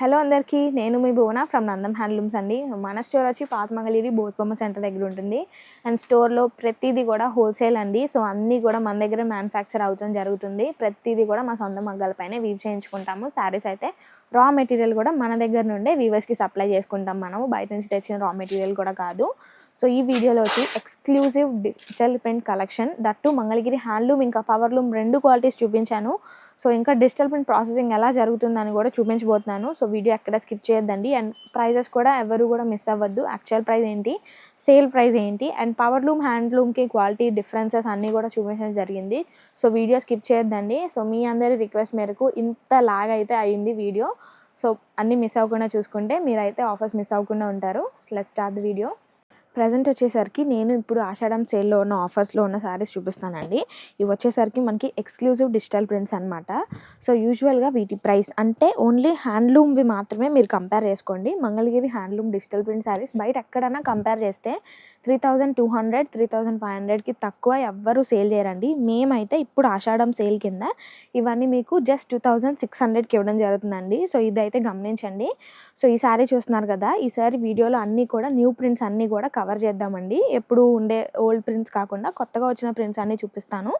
Hello అందరికీ, నేను మీ భువన from Nandam handlooms అండి. మన స్టోర్ వచ్చి పాత మంగళగిరి బోస్బొమ్మ సెంటర్ దగ్గర ఉంటుంది. అండ్ స్టోర్లో ప్రతిదీ కూడా హోల్సేల్ అండి. సో అన్నీ కూడా మన దగ్గర మ్యానుఫ్యాక్చర్ అవడం జరుగుతుంది. ప్రతిదీ కూడా మా సొంత మగ్గాలపైనే వీవ్ చేయించుకుంటాము. శారీస్ అయితే రా మెటీరియల్ కూడా మన దగ్గర నుండే వీవర్స్కి సప్లై చేసుకుంటాం. మనము బయట నుంచి తెచ్చిన రా మెటీరియల్ కూడా కాదు. సో ఈ వీడియోలో వచ్చి exclusive digital print collection, that Mangalagiri handloom ఇంకా పవర్లూమ్ రెండు క్వాలిటీస్ చూపించాను. సో ఇంకా డిజిటల్ ప్రింట్ ప్రాసెసింగ్ ఎలా జరుగుతుందని కూడా చూపించబోతున్నాను. సో వీడియో ఎక్కడ స్కిప్ చేయొద్దండి. అండ్ ప్రైజెస్ కూడా ఎవరు కూడా మిస్ అవ్వద్దు. యాక్చువల్ ప్రైస్ ఏంటి, సేల్ ప్రైస్ ఏంటి, అండ్ పవర్లూమ్ హ్యాండ్లూమ్కి క్వాలిటీ డిఫరెన్సెస్ అన్నీ కూడా చూపించడం జరిగింది. సో వీడియో స్కిప్ చేయొద్దండి. సో మీ అందరి రిక్వెస్ట్ మేరకు ఇంత లాగ్ అయితే అయ్యింది వీడియో. సో అన్నీ మిస్ అవ్వకుండా చూసుకుంటే మీరైతే ఆఫర్స్ మిస్ అవ్వకుండా ఉంటారు. Let's start the video. Present వచ్చేసరికి నేను ఇప్పుడు ఆషాఢం సేల్లో ఉన్న ఆఫర్స్లో ఉన్న శారీస్ చూపిస్తానండి. ఇవి వచ్చేసరికి మనకి ఎక్స్క్లూజివ్ డిజిటల్ ప్రింట్స్ అనమాట. సో యూజువల్గా వీటి ప్రైస్ అంటే ఓన్లీ హ్యాండ్లూమ్వి మాత్రమే మీరు కంపేర్ చేసుకోండి. Mangalagiri handloom digital print saris బయట ఎక్కడైనా కంపేర్ చేస్తే 3200, 3500కి తక్కువ ఎవ్వరూ సేల్ చేయరండి. మేమైతే ఇప్పుడు ఆషాఢం సేల్ కింద ఇవన్నీ మీకు జస్ట్ 2600కి ఇవ్వడం జరుగుతుందండి. సో ఇదైతే గమనించండి. సో ఈ శారీ చూస్తున్నారు కదా, ఈ శారీ వీడియోలో అన్నీ కూడా న్యూ ప్రింట్స్ అన్నీ కూడా కవర్ చేద్దామండి. ఎప్పుడు ఉండే ఓల్డ్ ప్రింట్స్ కాకుండా కొత్తగా వచ్చిన ప్రింట్స్ అన్నీ చూపిస్తాను.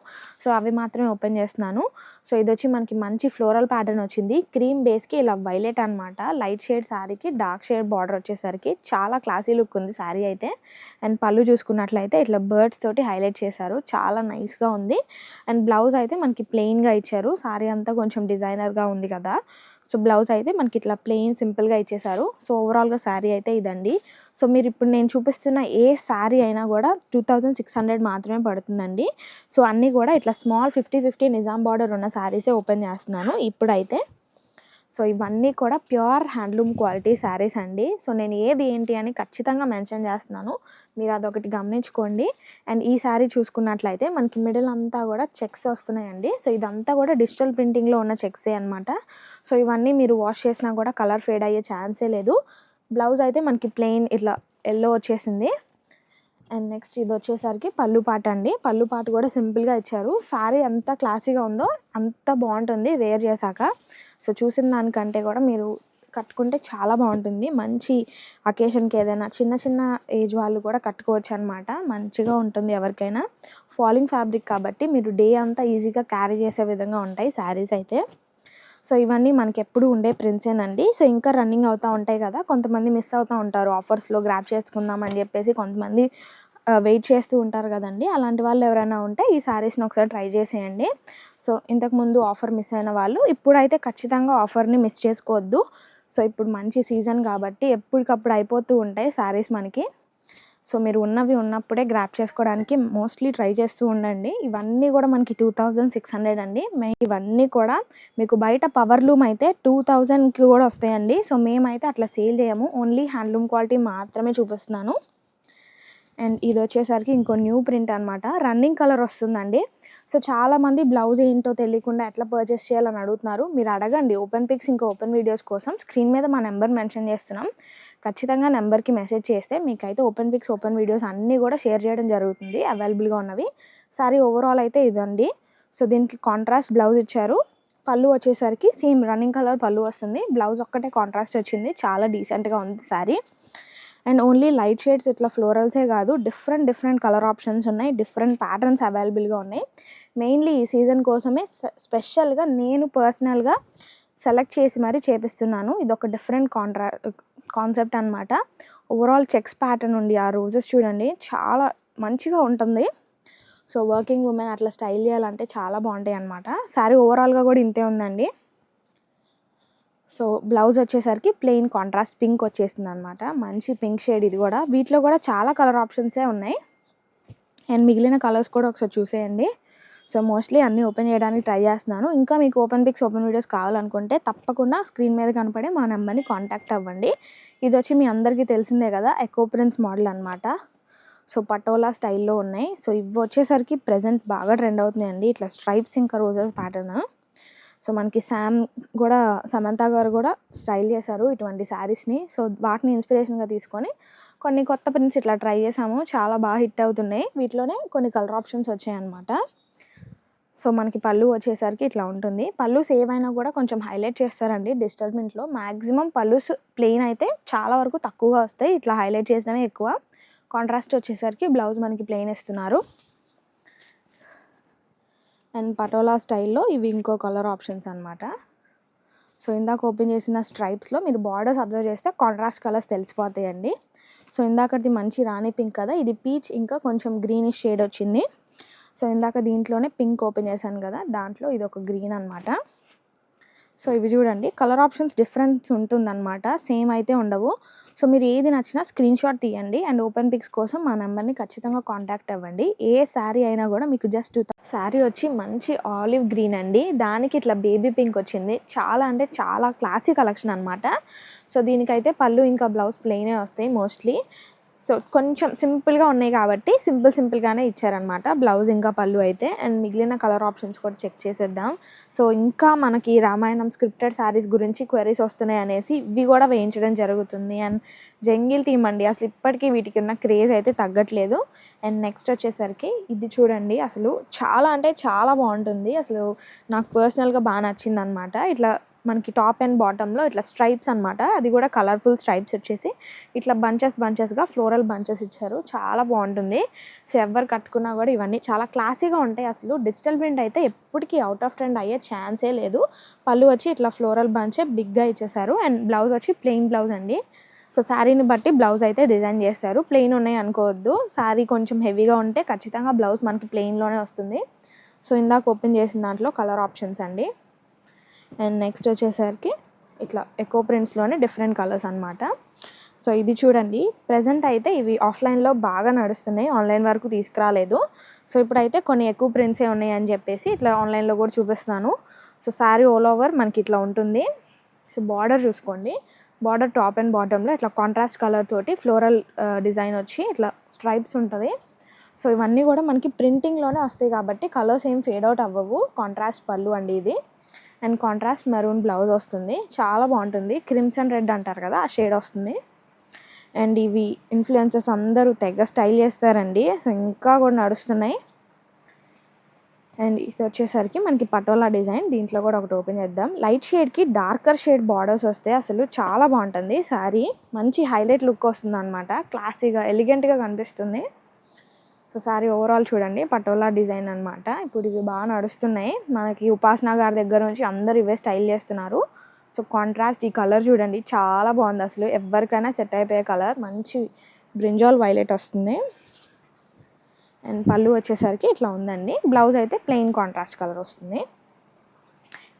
సో అవి మాత్రమే ఓపెన్ చేస్తున్నాను. సో ఇది వచ్చి మనకి మంచి ఫ్లోరల్ ప్యాటర్న్ వచ్చింది. క్రీమ్ బేస్కి ఇలా వైలెట్ అనమాట. లైట్ షేడ్ శారీకి డార్క్ షేడ్ బార్డర్ వచ్చేసరికి చాలా క్లాసీ లుక్ ఉంది శారీ అయితే. అండ్ పళ్ళు చూసుకున్నట్లయితే ఇట్లా బర్డ్స్ తోటి హైలైట్ చేశారు, చాలా నైస్గా ఉంది. అండ్ బ్లౌజ్ అయితే మనకి ప్లెయిన్గా ఇచ్చారు. శారీ అంతా కొంచెం డిజైనర్గా ఉంది కదా. సో బ్లౌజ్ అయితే మనకి ఇట్లా ప్లెయిన్ సింపుల్గా ఇచ్చేసారు. సో ఓవరాల్గా శారీ అయితే ఇదండి. సో మీరు ఇప్పుడు నేను చూపిస్తున్న ఏ శారీ అయినా కూడా 2600 మాత్రమే పడుతుందండి. సో అన్నీ కూడా ఇట్లా స్మాల్ 50-50 నిజాం బార్డర్ ఉన్న శారీసే ఓపెన్ చేస్తున్నాను ఇప్పుడైతే. సో ఇవన్నీ కూడా ప్యూర్ హ్యాండ్లూమ్ క్వాలిటీ శారీస్ అండి. సో నేను ఏది ఏంటి అని ఖచ్చితంగా మెన్షన్ చేస్తున్నాను, మీరు అదొకటి గమనించుకోండి. అండ్ ఈ శారీ చూసుకున్నట్లయితే మనకి మిడిల్ అంతా కూడా చెక్స్ వస్తున్నాయండి. సో ఇదంతా కూడా డిజిటల్ ప్రింటింగ్లో ఉన్న చెక్సే అనమాట. సో ఇవన్నీ మీరు వాష్ చేసినా కూడా కలర్ ఫేడ్ అయ్యే ఛాన్సే లేదు. బ్లౌజ్ అయితే మనకి ప్లెయిన్ ఇట్లా ఎల్లో వచ్చేసింది. అండ్ నెక్స్ట్ ఇది వచ్చేసరికి పళ్ళు పాట అండి. పళ్ళు పాట కూడా సింపుల్గా ఇచ్చారు. శారీ ఎంత క్లాసీగా ఉందో అంత బాగుంటుంది వేర్ చేశాక. సో చూసిన దానికంటే కూడా మీరు కట్టుకుంటే చాలా బాగుంటుంది. మంచి అకేషన్కి ఏదైనా చిన్న చిన్న ఏజ్ వాళ్ళు కూడా కట్టుకోవచ్చు అనమాట. మంచిగా ఉంటుంది ఎవరికైనా. ఫాలింగ్ ఫ్యాబ్రిక్ కాబట్టి మీరు డే అంతా ఈజీగా క్యారీ చేసే విధంగా ఉంటాయి శారీస్ అయితే. సో ఇవన్నీ మనకి ఎప్పుడు ఉండే ప్రింట్సేనండి. సో ఇంకా రన్నింగ్ అవుతూ ఉంటాయి కదా, కొంతమంది మిస్ అవుతూ ఉంటారు ఆఫర్స్లో గ్రాప్ చేసుకుందాం అని చెప్పేసి. కొంతమంది వెయిట్ చేస్తూ ఉంటారు కదండి. అలాంటి వాళ్ళు ఎవరైనా ఉంటే ఈ శారీస్ని ఒకసారి ట్రై చేసేయండి. సో ఇంతకుముందు ఆఫర్ మిస్ అయిన వాళ్ళు ఇప్పుడైతే ఖచ్చితంగా ఆఫర్ని మిస్ చేసుకోవద్దు. సో ఇప్పుడు మంచి సీజన్ కాబట్టి ఎప్పటికప్పుడు అయిపోతూ ఉంటాయి శారీస్ మనకి. సో మీరు ఉన్నప్పుడే గ్రాప్ చేసుకోవడానికి మోస్ట్లీ ట్రై చేస్తూ ఉండండి. ఇవన్నీ కూడా మనకి 2600 అండి. ఇవన్నీ కూడా మీకు బయట పవర్లూమ్ అయితే 2000కి కూడా వస్తాయండి. సో మేమైతే అట్లా సేల్ చేయము, ఓన్లీ హ్యాండ్లూమ్ క్వాలిటీ మాత్రమే చూపిస్తున్నాను. అండ్ ఇది వచ్చేసరికి ఇంకో న్యూ ప్రింట్ అనమాట. రన్నింగ్ కలర్ వస్తుందండి. సో చాలామంది బ్లౌజ్ ఏంటో తెలియకుండా ఎట్లా పర్చేస్ చేయాలని అడుగుతున్నారు. మీరు అడగండి ఓపెన్ పిక్స్ ఇంకా ఓపెన్ వీడియోస్ కోసం. స్క్రీన్ మీద మా నెంబర్ మెన్షన్ చేస్తున్నాం. ఖచ్చితంగా నెంబర్కి మెసేజ్ చేస్తే మీకైతే ఓపెన్ పిక్స్ ఓపెన్ వీడియోస్ అన్నీ కూడా షేర్ చేయడం జరుగుతుంది అవైలబుల్గా ఉన్నవి. సారీ ఓవరాల్ అయితే ఇదండి. సో దీనికి కాంట్రాస్ట్ బ్లౌజ్ ఇచ్చారు. పళ్ళు వచ్చేసరికి సేమ్ రన్నింగ్ కలర్ పళ్ళు వస్తుంది. బ్లౌజ్ ఒక్కటే కాంట్రాస్ట్ వచ్చింది. చాలా డీసెంట్గా ఉంది sari. And only light shades ఇట్లా ఫ్లోరల్సే కాదు, డిఫరెంట్ కలర్ ఆప్షన్స్ ఉన్నాయి. డిఫరెంట్ ప్యాటర్న్స్ అవైలబుల్గా ఉన్నాయి. మెయిన్లీ ఈ సీజన్ కోసమే స్పెషల్గా నేను పర్సనల్గా సెలెక్ట్ చేసి మరీ చేపిస్తున్నాను. ఇది ఒక డిఫరెంట్ కాన్సెప్ట్ అనమాట. ఓవరాల్ చెక్స్ ప్యాటర్న్ ఉండి ఆ రోజెస్ చూడండి, చాలా మంచిగా ఉంటుంది. సో వర్కింగ్ ఉమెన్ అట్లా స్టైల్ చేయాలంటే చాలా బాగుంటాయి అనమాట. శారీ ఓవరాల్గా కూడా ఇంతే ఉందండి. సో బ్లౌజ్ వచ్చేసరికి ప్లెయిన్ కాంట్రాస్ట్ పింక్ వచ్చేసింది అనమాట. మంచి పింక్ షేడ్ ఇది కూడా. వీటిలో కూడా చాలా కలర్ ఆప్షన్సే ఉన్నాయి. అండ్ మిగిలిన కలర్స్ కూడా ఒకసారి చూసేయండి. సో మోస్ట్లీ అన్నీ ఓపెన్ చేయడానికి ట్రై చేస్తున్నాను. ఇంకా మీకు ఓపెన్ పిక్స్ ఓపెన్ వీడియోస్ కావాలనుకుంటే తప్పకుండా స్క్రీన్ మీద కనపడే మా నెంబర్ని కాంటాక్ట్ అవ్వండి. ఇది వచ్చి మీ అందరికీ తెలిసిందే కదా, ఎకో ప్రింట్స్ మోడల్ అనమాట. సో పటోలా స్టైల్లో ఉన్నాయి. సో ఇవి వచ్చేసరికి ప్రజెంట్ బాగా ట్రెండ్ అవుతున్నాయండి. ఇట్లా స్ట్రైప్స్ ఇంకా రోజెస్ ప్యాటర్న్. సో మనకి సమంత గారు కూడా స్టైల్ చేశారు ఇటువంటి శారీస్ని. సో వాటిని ఇన్స్పిరేషన్గా తీసుకొని కొన్ని కొత్త ప్రింట్స్ ఇట్లా ట్రై చేసాము. చాలా బాగా హిట్ అవుతున్నాయి. వీటిలోనే కొన్ని కలర్ ఆప్షన్స్ వచ్చాయన్నమాట. సో మనకి పళ్ళు వచ్చేసరికి ఇట్లా ఉంటుంది. పళ్ళు సేవ్ అయినా కూడా కొంచెం హైలైట్ చేస్తారండి డిజిటల్ ప్రింట్‌లో. మాక్సిమం పళ్ళుస్ ప్లెయిన్ అయితే చాలా వరకు తక్కువగా వస్తాయి. ఇట్లా హైలైట్ చేసినవే ఎక్కువ. కాంట్రాస్ట్ వచ్చేసరికి బ్లౌజ్ మనకి ప్లెయిన్ ఇస్తున్నారు. అండ్ పటోలా స్టైల్‌లో ఇవి ఇంకో కలర్ ఆప్షన్స్ అనమాట. సో ఇందాక ఓపెన్ చేసిన స్ట్రైప్స్‌లో మీరు బార్డర్స్ అబ్జర్వ్ చేస్తే కాంట్రాస్ట్ కలర్స్ తెలిసిపోతాయండి. సో ఇందాకటిది మంచి రాణి పింక్ కదా, ఇది పీచ్ ఇంకా కొంచెం గ్రీనిష్ షేడ్ వచ్చింది. సో ఇందాక దీంట్లోనే పింక్ ఓపెన్ చేశాను కదా, దాంట్లో ఇది ఒక గ్రీన్ అనమాట. సో ఇవి చూడండి, కలర్ ఆప్షన్స్ డిఫరెన్స్ ఉంటుందన్నమాట, సేమ్ అయితే ఉండవు. సో మీరు ఏది నచ్చినా స్క్రీన్ షాట్ తీయండి అండ్ ఓపెన్ పిక్స్ కోసం మా నెంబర్ని ఖచ్చితంగా కాంటాక్ట్ అవ్వండి. ఏ శారీ అయినా కూడా మీకు జస్ట్ శారీ వచ్చి మంచి ఆలివ్ గ్రీన్ అండి, దానికి ఇట్లా బేబీ పింక్ వచ్చింది. చాలా అంటే చాలా క్లాసీ కలెక్షన్ అనమాట. సో దీనికైతే పళ్ళు ఇంకా బ్లౌజ్ ప్లెయినే వస్తాయి మోస్ట్లీ. సో కొంచెం సింపుల్గా ఉన్నాయి కాబట్టి సింపుల్గానే ఇచ్చారనమాట బ్లౌజ్ ఇంకా పళ్ళు అయితే. అండ్ మిగిలిన కలర్ ఆప్షన్స్ కూడా చెక్ చేసేద్దాం. సో ఇంకా మనకి రామాయణం స్క్రిప్టెడ్ శారీస్ గురించి క్వెరీస్ వస్తున్నాయి అనేసి ఇవి కూడా వేయించడం జరుగుతుంది. అండ్ జంగిల్ థీమ్ అండి, అసలు ఇప్పటికీ వీటికి ఉన్న క్రేజ్ అయితే తగ్గట్లేదు. అండ్ నెక్స్ట్ వచ్చేసరికి ఇది చూడండి, అసలు చాలా అంటే చాలా బాగుంటుంది. అసలు నాకు పర్సనల్గా బాగా నచ్చింది అనమాట. ఇట్లా మనకి టాప్ అండ్ బాటంలో ఇట్లా స్ట్రైప్స్ అనమాట, అది కూడా కలర్ఫుల్ స్ట్రైప్స్ వచ్చేసి ఇట్లా బంచెస్గా ఫ్లోరల్ బంచెస్ ఇచ్చారు. చాలా బాగుంటుంది. సో ఎవరు కట్టుకున్నా కూడా ఇవన్నీ చాలా క్లాసీగా ఉంటాయి. అసలు డిజిటల్ ప్రింట్ అయితే ఎప్పటికీ అవుట్ ఆఫ్ ట్రెండ్ అయ్యే ఛాన్సే లేదు. పళ్ళు వచ్చి ఇట్లా ఫ్లోరల్ బంచే బిగ్గా ఇచ్చేసారు. అండ్ బ్లౌజ్ వచ్చి ప్లెయిన్ బ్లౌజ్ అండి. సో శారీని బట్టి బ్లౌజ్ అయితే డిజైన్ చేస్తారు. ప్లెయిన్ ఉన్నాయి అనుకోవద్దు, శారీ కొంచెం హెవీగా ఉంటే ఖచ్చితంగా బ్లౌజ్ మనకి ప్లెయిన్లోనే వస్తుంది. సో ఇందాక ఓపెన్ చేసిన దాంట్లో కలర్ ఆప్షన్స్ అండి. అండ్ నెక్స్ట్ వచ్చేసరికి ఇట్లా ఎకో ప్రింట్స్లోనే డిఫరెంట్ కలర్స్ అనమాట. సో ఇది చూడండి, ప్రజెంట్ అయితే ఇవి ఆఫ్లైన్లో బాగా నడుస్తున్నాయి, ఆన్లైన్ వరకు తీసుకురాలేదు. సో ఇప్పుడైతే కొన్ని ఎక్కువ ప్రింట్సే ఉన్నాయి అని చెప్పేసి ఇట్లా ఆన్లైన్లో కూడా చూపిస్తున్నాను. సో శారీ ఆల్ ఓవర్ మనకి ఇట్లా ఉంటుంది. సో బార్డర్ చూసుకోండి, బార్డర్ టాప్ అండ్ బాటంలో ఇట్లా కాంట్రాస్ట్ కలర్ తోటి ఫ్లోరల్ డిజైన్ వచ్చి ఇట్లా స్ట్రైప్స్ ఉంటుంది. సో ఇవన్నీ కూడా మనకి ప్రింటింగ్లోనే వస్తాయి కాబట్టి కలర్స్ ఏం ఫేడ్ అవుట్ అవ్వవు. కాంట్రాస్ట్ పళ్ళు అండి ఇది. అండ్ కాంట్రాస్ట్ మెరూన్ బ్లౌజ్ వస్తుంది. చాలా బాగుంటుంది, క్రిమ్సన్ రెడ్ అంటారు కదా, ఆ షేడ్ వస్తుంది. అండ్ ఇవి ఇన్ఫ్లుయెన్సర్స్ అందరూ తెగ స్టైల్ చేస్తారండి. సో ఇంకా కూడా నడుస్తున్నాయి. అండ్ ఇది వచ్చేసరికి మనకి పటోలా డిజైన్, దీంట్లో కూడా ఒకటి ఓపెన్ చేద్దాం. లైట్ షేడ్కి డార్కర్ షేడ్ బార్డర్స్ వస్తే అసలు చాలా బాగుంటుంది శారీ. మంచి హైలైట్ లుక్ వస్తుంది అనమాట, క్లాసీగా ఎలిగెంట్గా కనిపిస్తుంది. సో శారీ ఓవరాల్ చూడండి, పటోలా డిజైన్ అనమాట. ఇప్పుడు ఇవి బాగా నడుస్తున్నాయి మనకి, ఉపాసన గారి దగ్గర నుంచి అందరు ఇవే స్టైల్ చేస్తున్నారు. సో కాంట్రాస్ట్ ఈ కలర్ చూడండి, చాలా బాగుంది. అసలు ఎవరికైనా సెట్ అయిపోయే కలర్, మంచి బ్రింజాల్ వైలెట్ వస్తుంది. అండ్ పళ్ళు వచ్చేసరికి ఇట్లా ఉందండి. బ్లౌజ్ అయితే ప్లెయిన్ కాంట్రాస్ట్ కలర్ వస్తుంది.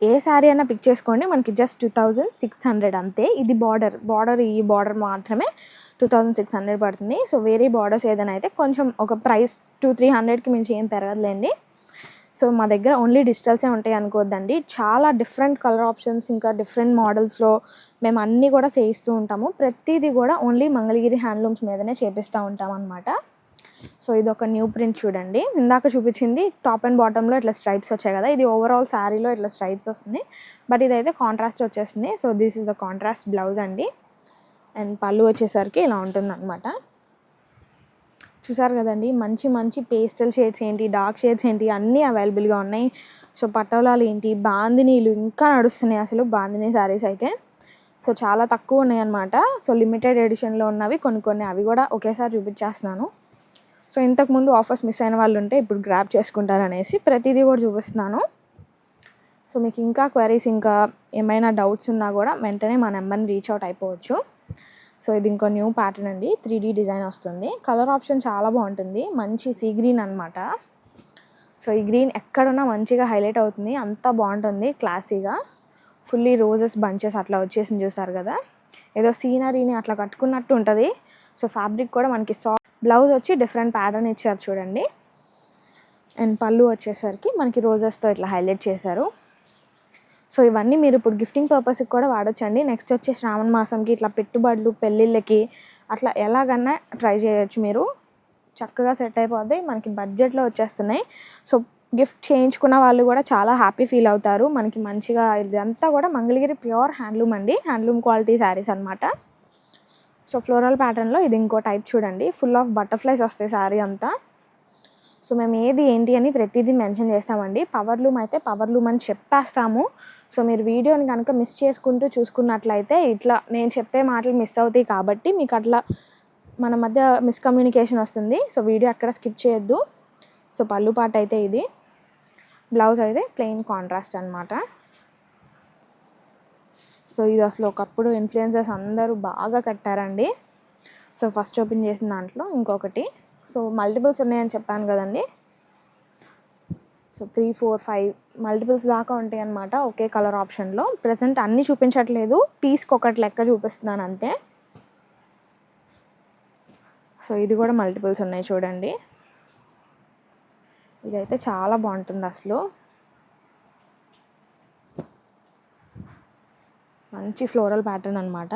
ఏ శారీ అయినా పిక్ చేసుకోండి, మనకి జస్ట్ 2600 అంతే. ఇది బార్డర్ ఈ బార్డర్ మాత్రమే 2600 పడుతుంది. సో వేరే బార్డర్స్ ఏదైనా అయితే కొంచెం ఒక ప్రైస్ 200-300కి మించి ఏం పెరగదులేండి. సో మా దగ్గర ఓన్లీ డిజిటల్సే ఉంటాయి అనుకోవద్దండి, చాలా డిఫరెంట్ కలర్ ఆప్షన్స్ ఇంకా డిఫరెంట్ మోడల్స్లో మేము అన్నీ కూడా చేయిస్తూ ఉంటాము. ప్రతిదీ కూడా ఓన్లీ మంగళగిరి హ్యాండ్లూమ్స్ మీదనే చేపిస్తూ ఉంటాం అనమాట. సో ఇది ఒక న్యూ ప్రింట్ చూడండి, ఇందాక చూపించింది టాప్ అండ్ బాటంలో ఇట్లా స్ట్రైప్స్ వచ్చాయి కదా, ఇది ఓవరాల్ శారీలో ఇట్లా స్ట్రైప్స్ వస్తుంది. బట్ ఇదైతే కాంట్రాస్ట్ వచ్చేస్తుంది. So this is the contrast blouse అండి. అండ్ పళ్ళు వచ్చేసరికి ఇలా ఉంటుంది అనమాట. చూసారు కదండి, మంచి మంచి పేస్టల్ షేడ్స్ ఏంటి, డార్క్ షేడ్స్ ఏంటి, అన్నీ అవైలబుల్గా ఉన్నాయి. సో పటోలాలు ఏంటి, బాందినీలు ఇంకా నడుస్తున్నాయి అసలు, బాందినీ శారీస్ అయితే. సో చాలా తక్కువ ఉన్నాయి అనమాట. సో లిమిటెడ్ ఎడిషన్లో ఉన్నవి కొన్ని అవి కూడా ఒకేసారి చూపించేస్తున్నాను. సో ఇంతకుముందు ఆఫర్స్ మిస్ అయిన వాళ్ళు ఉంటే ఇప్పుడు గ్రాబ్ చేసుకుంటారనేసి ప్రతిదీ కూడా చూపిస్తున్నాను. సో మీకు ఇంకా క్వైరీస్ ఇంకా ఏమైనా డౌట్స్ ఉన్నా కూడా వెంటనే మా నెంబర్ని రీచ్ అవుట్ అయిపోవచ్చు. సో ఇది ఇంకో న్యూ ప్యాటర్న్ అండి, 3D డిజైన్ వస్తుంది. కలర్ ఆప్షన్ చాలా బాగుంటుంది, మంచి సీ గ్రీన్ అనమాట. సో ఈ గ్రీన్ ఎక్కడున్నా మంచిగా హైలైట్ అవుతుంది, అంతా బాగుంటుంది క్లాసీగా. ఫుల్లీ రోజెస్ బంచెస్ అట్లా వచ్చేసింది చూసారు కదా, ఏదో సీనరీని అట్లా కట్టుకున్నట్టు ఉంటుంది. సో ఫ్యాబ్రిక్ కూడా మనకి బ్లౌజ్ వచ్చి డిఫరెంట్ ప్యాటర్న్ ఇచ్చారు చూడండి. అండ్ పళ్ళు వచ్చేసరికి మనకి రోజెస్తో ఇట్లా హైలైట్ చేశారు. సో ఇవన్నీ మీరు ఇప్పుడు గిఫ్టింగ్ పర్పస్కి కూడా వాడొచ్చండి. నెక్స్ట్ వచ్చే శ్రావణ మాసంకి ఇట్లా పెట్టుబడులు పెళ్ళిళ్ళకి అట్లా ఎలాగన్నా ట్రై చేయొచ్చు మీరు, చక్కగా సెట్ అయిపోద్ది, మనకి బడ్జెట్లో వచ్చేస్తున్నాయి. సో గిఫ్ట్ చేయించుకున్న వాళ్ళు కూడా చాలా హ్యాపీ ఫీల్ అవుతారు. మనకి మంచిగా ఇదంతా కూడా మంగళగిరి ప్యూర్ హ్యాండ్లూమ్ అండి, హ్యాండ్లూమ్ క్వాలిటీ శారీస్ అనమాట. సో ఫ్లోరల్ ప్యాటర్న్లో ఇది ఇంకో టైప్ చూడండి, ఫుల్ ఆఫ్ బటర్ఫ్లైస్ వస్తాయి శారీ అంతా. సో మేము ఏది ఏంటి అని ప్రతిదీ మెన్షన్ చేస్తామండి. పవర్ లూమ్ అయితే పవర్ లూమ్ అని చెప్పేస్తాము. సో మీరు వీడియోని కనుక మిస్ చేసుకుంటూ చూసుకున్నట్లయితే ఇట్లా నేను చెప్పే మాటలు మిస్ అవుతాయి కాబట్టి మీకు అట్లా మన మధ్య మిస్కమ్యూనికేషన్ వస్తుంది. సో వీడియో ఎక్కడ స్కిప్ చేయొద్దు. సో పళ్ళు పార్ట్ అయితే ఇది, బ్లౌజ్ అయితే ప్లెయిన్ కాంట్రాస్ట్ అనమాట. సో ఇది అసలు ఒకప్పుడు ఇన్ఫ్లుయెన్సర్స్ అందరూ బాగా కట్టారండి. సో ఫస్ట్ ఓపెన్ చేసిన దాంట్లో ఇంకొకటి. సో మల్టిపుల్స్ ఉన్నాయని చెప్పాను కదండి. సో 3, 4, 5 మల్టిపుల్స్ దాకా ఉంటాయి అన్నమాట ఒకే కలర్ ఆప్షన్లో. ప్రజెంట్ అన్నీ చూపించట్లేదు, పీస్కి ఒకటి లెక్క చూపిస్తున్నాను అంతే. సో ఇది కూడా మల్టిపుల్స్ ఉన్నాయి చూడండి. ఇదైతే చాలా బాగుంటుంది అసలు, మంచి ఫ్లోరల్ ప్యాటర్న్ అనమాట.